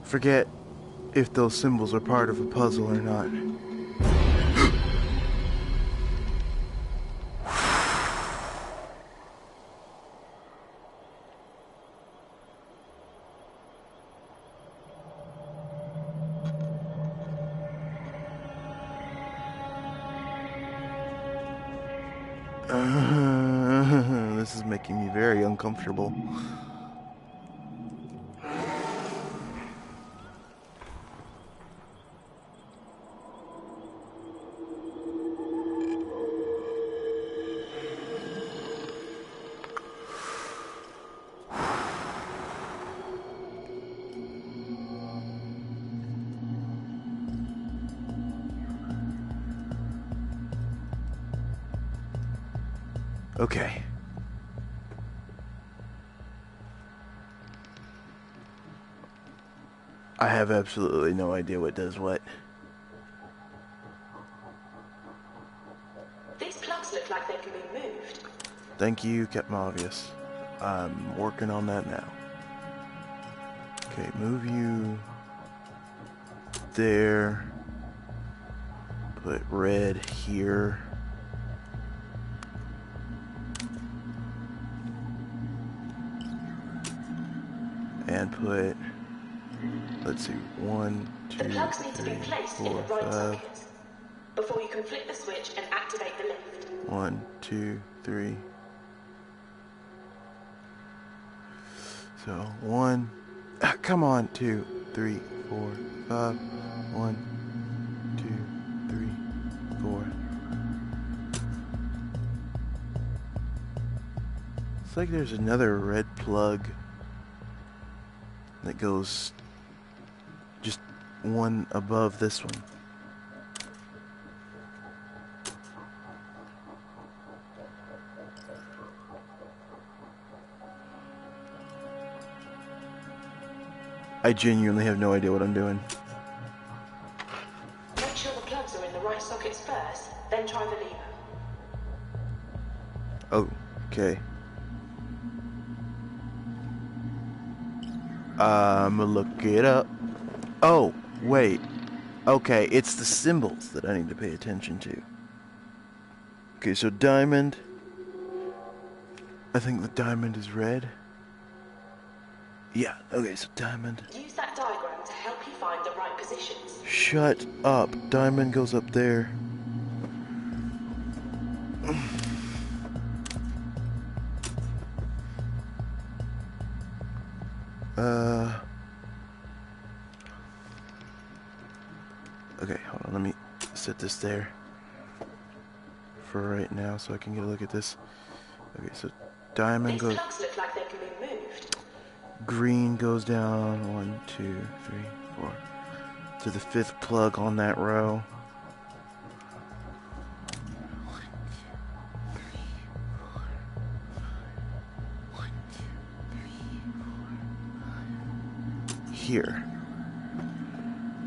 Forget if those symbols are part of a puzzle or not. This is making me very uncomfortable. Okay. I have absolutely no idea what does what. These plugs look like they can be moved. Thank you, Captain Obvious. I'm working on that now. Okay, move you there. Put red here. And put, let's see, 1, 2, The plugs need to be 3, placed in 4, the right 5. sockets before you can flip the switch and activate the lift. 1, 2, 3. So 1, come on, 2, 3, 4, 5. 1, 2, 3, 4. It's like there's another red plug that goes just one above this one. I genuinely have no idea what I'm doing. Make sure the plugs are in the right sockets first, then try the lever. Oh, okay. I'ma look it up. Oh, wait. Okay, it's the symbols that I need to pay attention to. Okay, so diamond. I think the diamond is red. Yeah, okay, so diamond. Use that diagram to help you find the right positions. Shut up. Diamond goes up there. Okay, hold on, let me set this there for right now so I can get a look at this. Okay, so diamond These goes, plugs look like they can be moved. green goes down, 1, 2, 3, 4, to the 5th plug on that row. Here.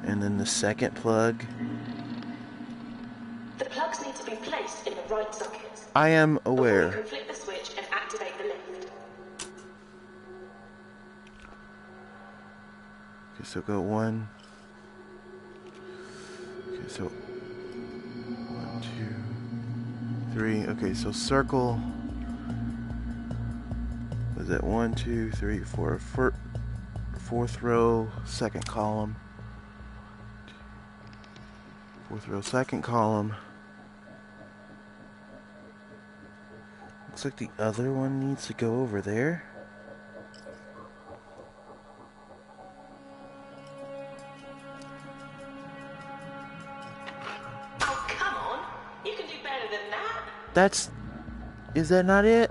And then the 2nd plug. The plugs need to be placed in the right sockets I am before you aware. can flip the switch and activate the lift. Okay, so go 1. Okay, so 1, 2, 3. Okay, so circle. Was that 1, 2, 3, 4? 4th row, 2nd column. 4th row, 2nd column. Looks like the other one needs to go over there. That's... Is that not it?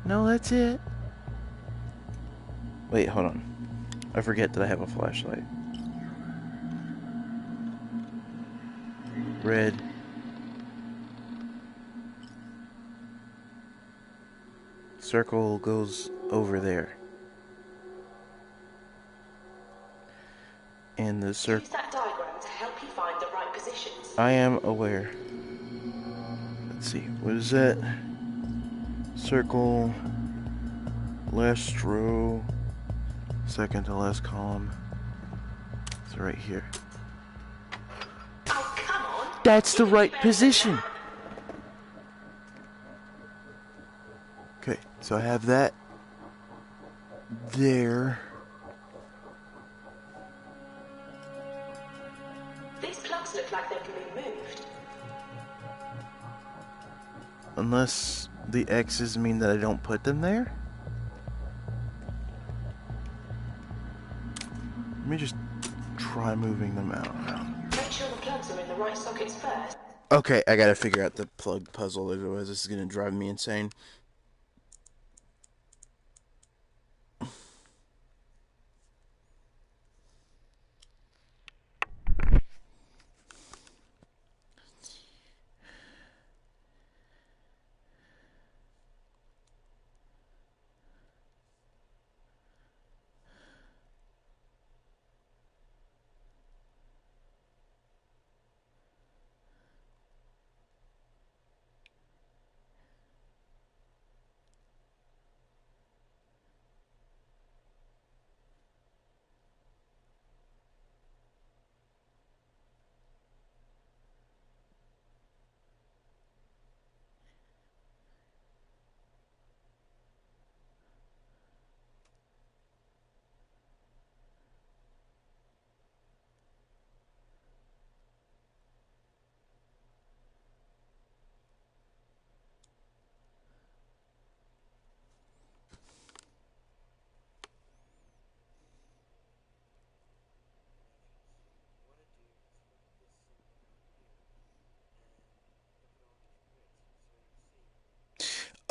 No, that's it. Wait, hold on. I forget that I have a flashlight. Red. Circle goes over there. And the circle... Use that diagram to help you find the right positions. I am aware. Let's see. What is that? Circle. Last row. Second to last column. It's right here. Oh, come on. That's the right position. Okay, so I have that there. These plugs look like they've been moved. Unless the X's mean that I don't put them there? Let me just try moving them out now. Make sure the plugs are in the right sockets first. Okay, I gotta figure out the plug puzzle, otherwise this is gonna drive me insane.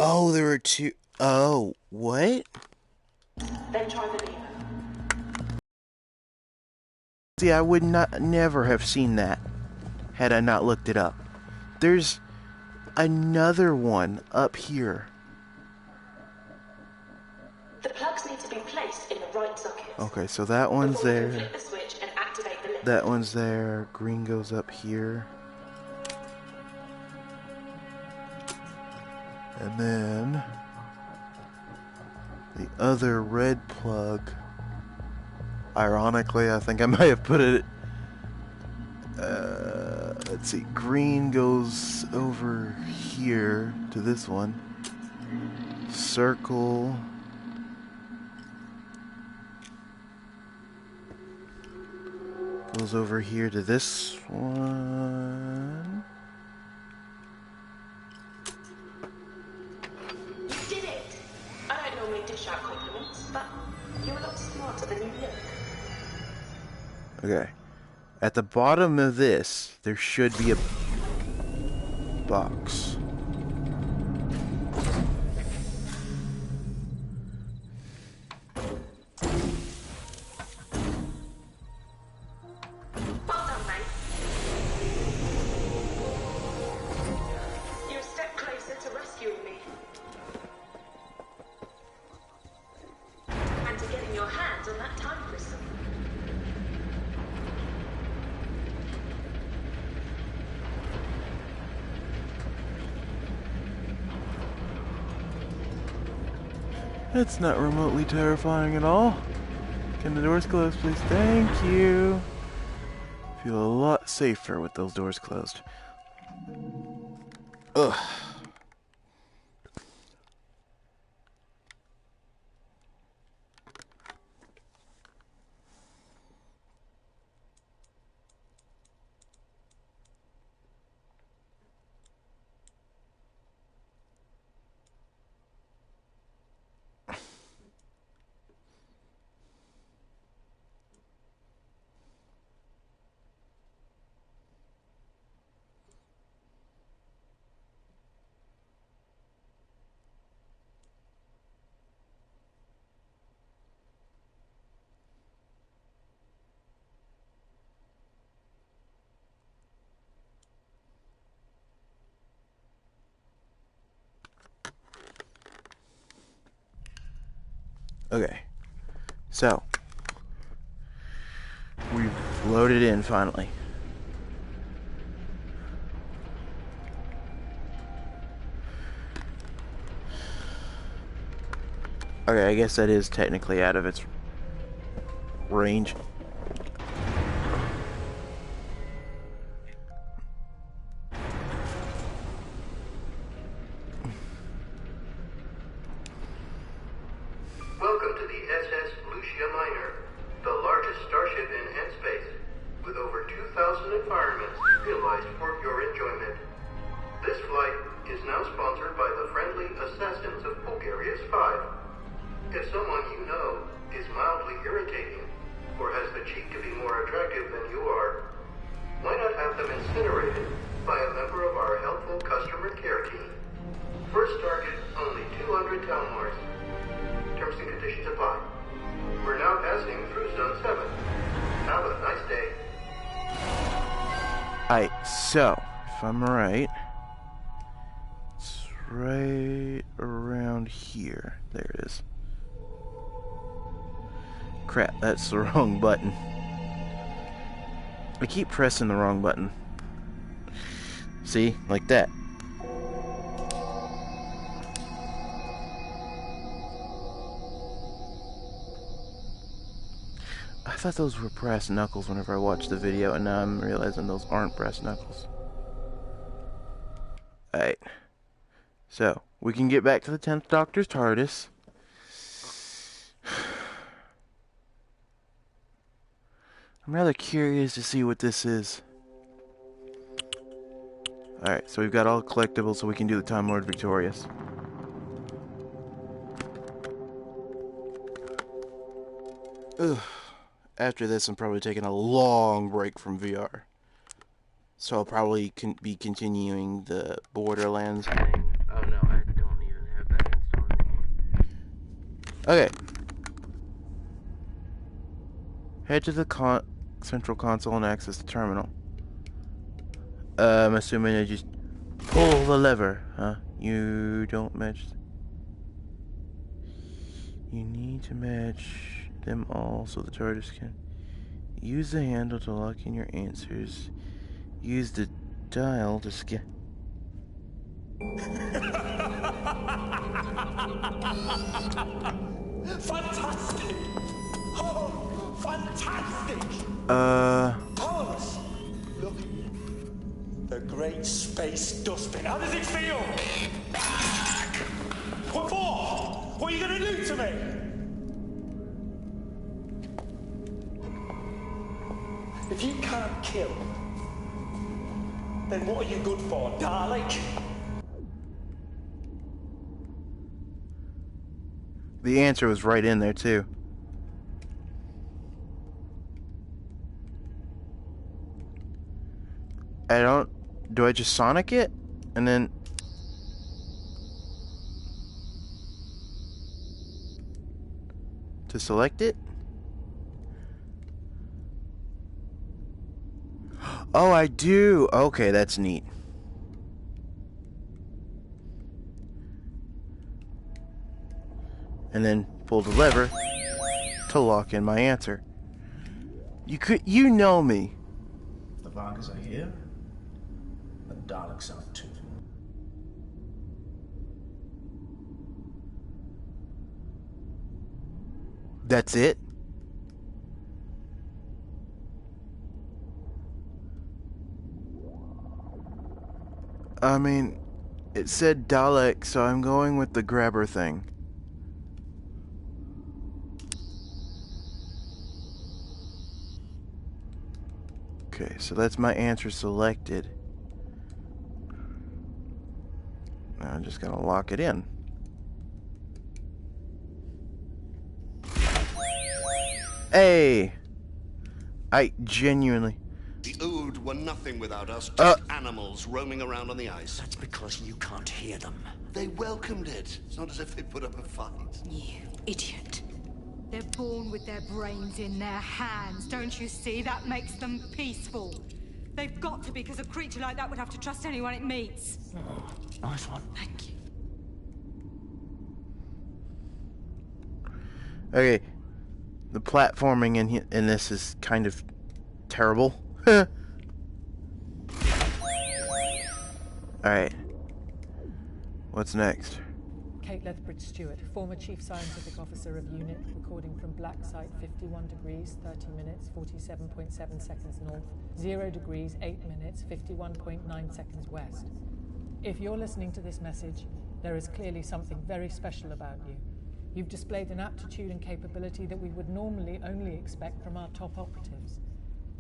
Oh, there were two. Oh, what? Then try the lever. See, I would never have seen that had I not looked it up. There's another one up here. The plugs need to be placed in the right sockets. Okay, so that one's Before you can there. flip the switch and activate the lift. That one's there. Green goes up here. And then the other red plug, ironically, I think I might have put it, let's see, green goes over here to this one. Circle goes over here to this one. You did it! I don't normally dish out compliments, but you're a lot smarter than you look. Okay. At the bottom of this, there should be a box. Well done, mate. You're a step closer to rescuing me. And to getting your hands on that time crystal. That's not remotely terrifying at all. Can the doors close, please? Thank you. Feel a lot safer with those doors closed. Ugh. Okay. So, we've loaded in finally. Okay, I guess that is technically out of its range. Welcome to the SS Lucia Minor, the largest starship in N-space, with over 2,000 environments realized for your enjoyment. This flight is now sponsored by the friendly assassins of Bulgarius 5. If someone you know is mildly irritating, or has the cheek to be more attractive than you are, why not have them incinerated by a member of our helpful customer care team? First target, only 200 Town Mars. Terms and conditions apply. We're now passing through Zone 7. Have a nice day. Alright, so, if I'm right, it's right around here. There it is. Crap, that's the wrong button. I keep pressing the wrong button. See? Like that. I thought those were brass knuckles whenever I watched the video, and now I'm realizing those aren't brass knuckles. Alright. So, we can get back to the 10th Doctor's TARDIS. I'm rather curious to see what this is. Alright, so we've got all collectibles so we can do the Time Lord Victorious. Ugh. After this, I'm probably taking a long break from VR. So I'll probably be continuing the Borderlands thing. Oh no, I don't even have that installed anymore. Okay. Head to the central console and access the terminal. I'm assuming I just pull the lever, huh? You don't match. You need to match them all so the TARDIS can use the handle to lock in your answers. Use the dial to scan. Fantastic! Oh, fantastic! Thomas, look, the great space dustbin. How does it feel? What for? What are you going to do to me? If you can't kill, then what are you good for, Dalek? The answer was right in there, too. Do I just Sonic it? And then... to select it? Oh, I do! Okay, that's neat. And then pull the lever to lock in my answer. You know me. The Vargas are here. The Daleks are too. That's it? I mean, it said Dalek, so I'm going with the grabber thing. Okay, so that's my answer selected. Now I'm just gonna lock it in. Hey! I genuinely... The Ood were nothing without us, just animals roaming around on the ice. That's because you can't hear them. They welcomed it. It's not as if they put up a fight. You idiot. They're born with their brains in their hands. Don't you see? That makes them peaceful. They've got to be, because a creature like that would have to trust anyone it meets. Oh, nice one. Thank you. Okay, the platforming in this is kind of terrible. Alright. What's next? Kate Lethbridge Stewart, former Chief Scientific Officer of UNIT, recording from Black Site 51 degrees, 30 minutes, 47.7 seconds north, 0 degrees, 8 minutes, 51.9 seconds west. If you're listening to this message, there is clearly something very special about you. You've displayed an aptitude and capability that we would normally only expect from our top operatives.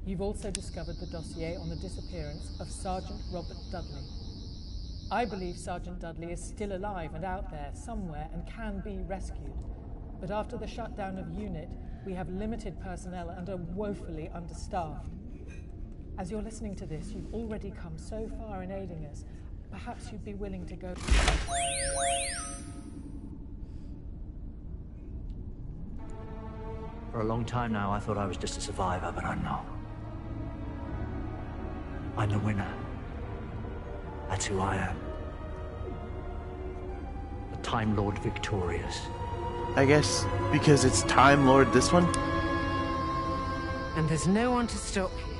You've also discovered the dossier on the disappearance of Sergeant Robert Dudley. I believe Sergeant Dudley is still alive and out there somewhere and can be rescued. But after the shutdown of UNIT, we have limited personnel and are woefully understaffed. As you're listening to this, you've already come so far in aiding us. Perhaps you'd be willing to go... For a long time now, I thought I was just a survivor, but I'm not. I'm the winner. That's who I am. The Time Lord victorious. I guess because it's Time Lord this one? And there's no one to stop you.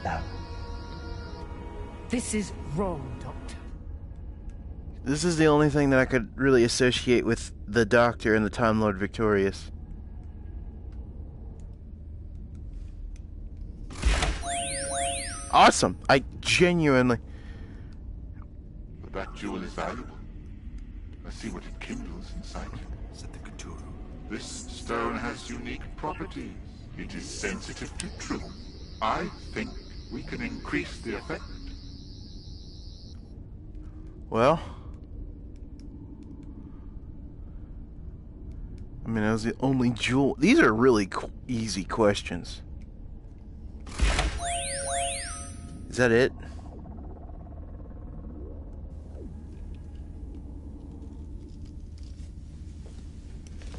No. This is wrong, Doctor. This is the only thing that I could really associate with the Doctor and the Time Lord victorious. Awesome! I genuinely... That jewel is valuable. I see what it kindles inside you. Said the Cthulhu. This stone has unique properties. It is sensitive to truth. I think we can increase the effect. Well... I mean, that was the only jewel... These are really easy questions. Is that it?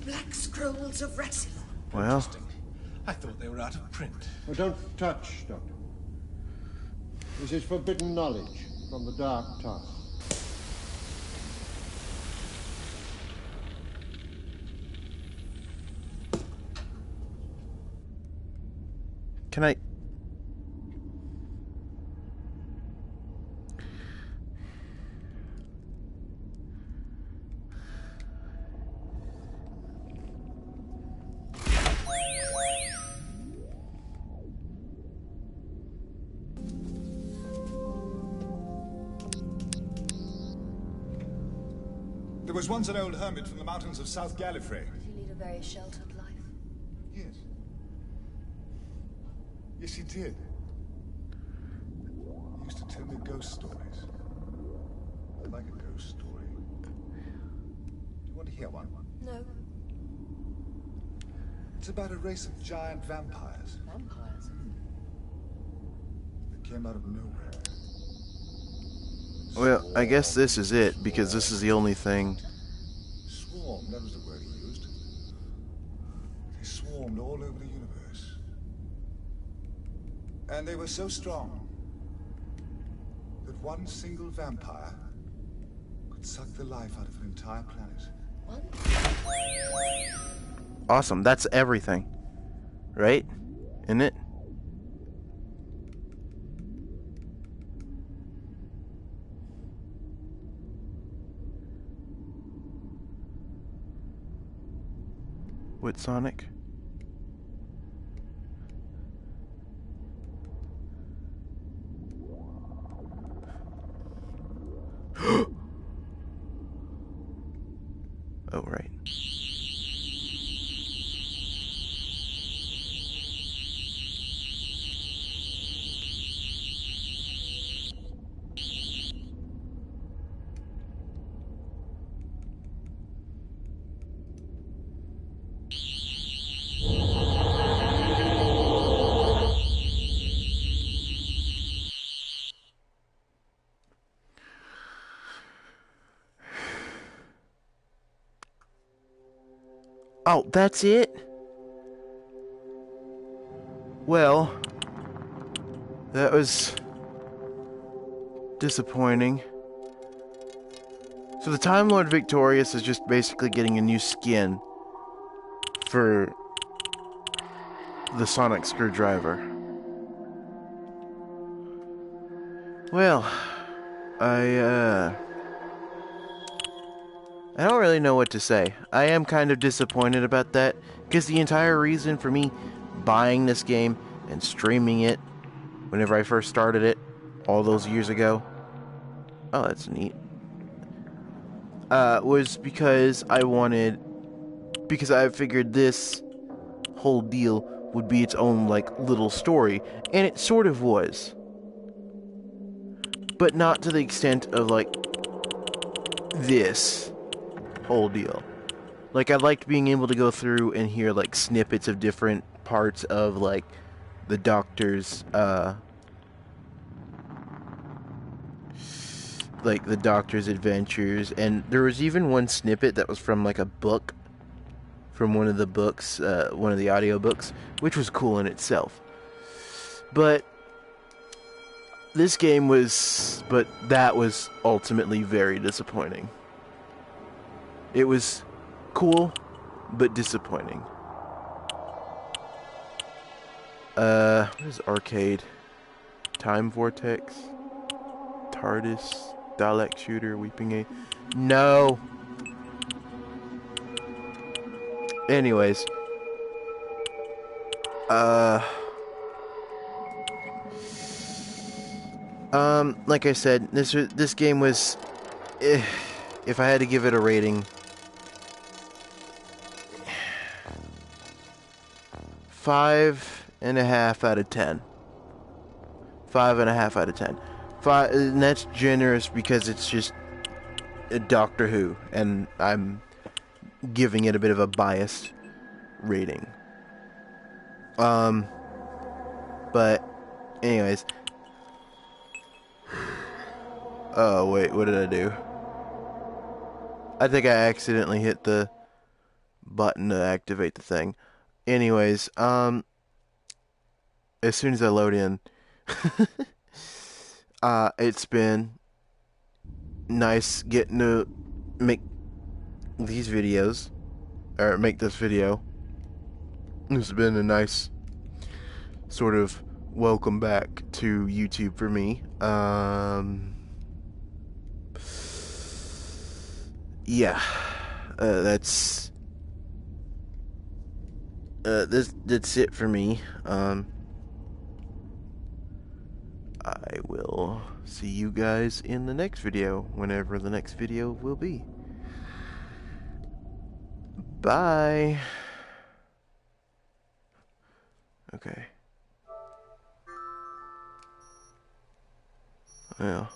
Black Scrolls of Rassilon. Well... I thought they were out of print. Oh, don't touch, Doctor. This is forbidden knowledge from the Dark Time. Can I... There was once an old hermit from the mountains of South Gallifrey. Did he lead a very sheltered life? Yes. Yes, he did. He used to tell me ghost stories. I like a ghost story. Do you want to hear one? No. It's about a race of giant vampires. Vampires? They came out of nowhere. Well, I guess this is it, because this is the only thing... Swarm, that was the word he used. They swarmed all over the universe. And they were so strong that one single vampire could suck the life out of an entire planet. What? Awesome, that's everything. Right? Isn't it? With Sonic? Oh, right. Oh, that's it? Well, that was disappointing. So the Time Lord Victorious is just basically getting a new skin. for the sonic screwdriver. Well, I don't really know what to say. I am kind of disappointed about that, because the entire reason for me buying this game and streaming it whenever I first started it all those years ago, oh, that's neat, was because I figured this whole deal would be its own, like, little story, and it sort of was. But not to the extent of, like, this whole deal. Like, I liked being able to go through and hear, like, snippets of different parts of, like, the Doctor's, like, the Doctor's adventures, and there was even one snippet that was from, like, a book, from one of the books, one of the audiobooks, which was cool in itself. But that was ultimately very disappointing. It was cool, but disappointing. What is arcade? Time Vortex? TARDIS? Dalek Shooter? Weeping A? No! Anyways. Like I said, this game was, if I had to give it a rating, 5.5 out of 10. 5.5 out of 10. And that's generous because it's just a Doctor Who, and I'm giving it a bit of a biased rating. But anyways. Oh, wait, what did I do? I think I accidentally hit the button to activate the thing. Anyways, as soon as I load in, it's been nice getting to make these videos, or make this video. It's been a nice sort of welcome back to YouTube for me. Yeah, that's it for me. I will see you guys in the next video, whenever the next video will be. Bye. Okay. Yeah.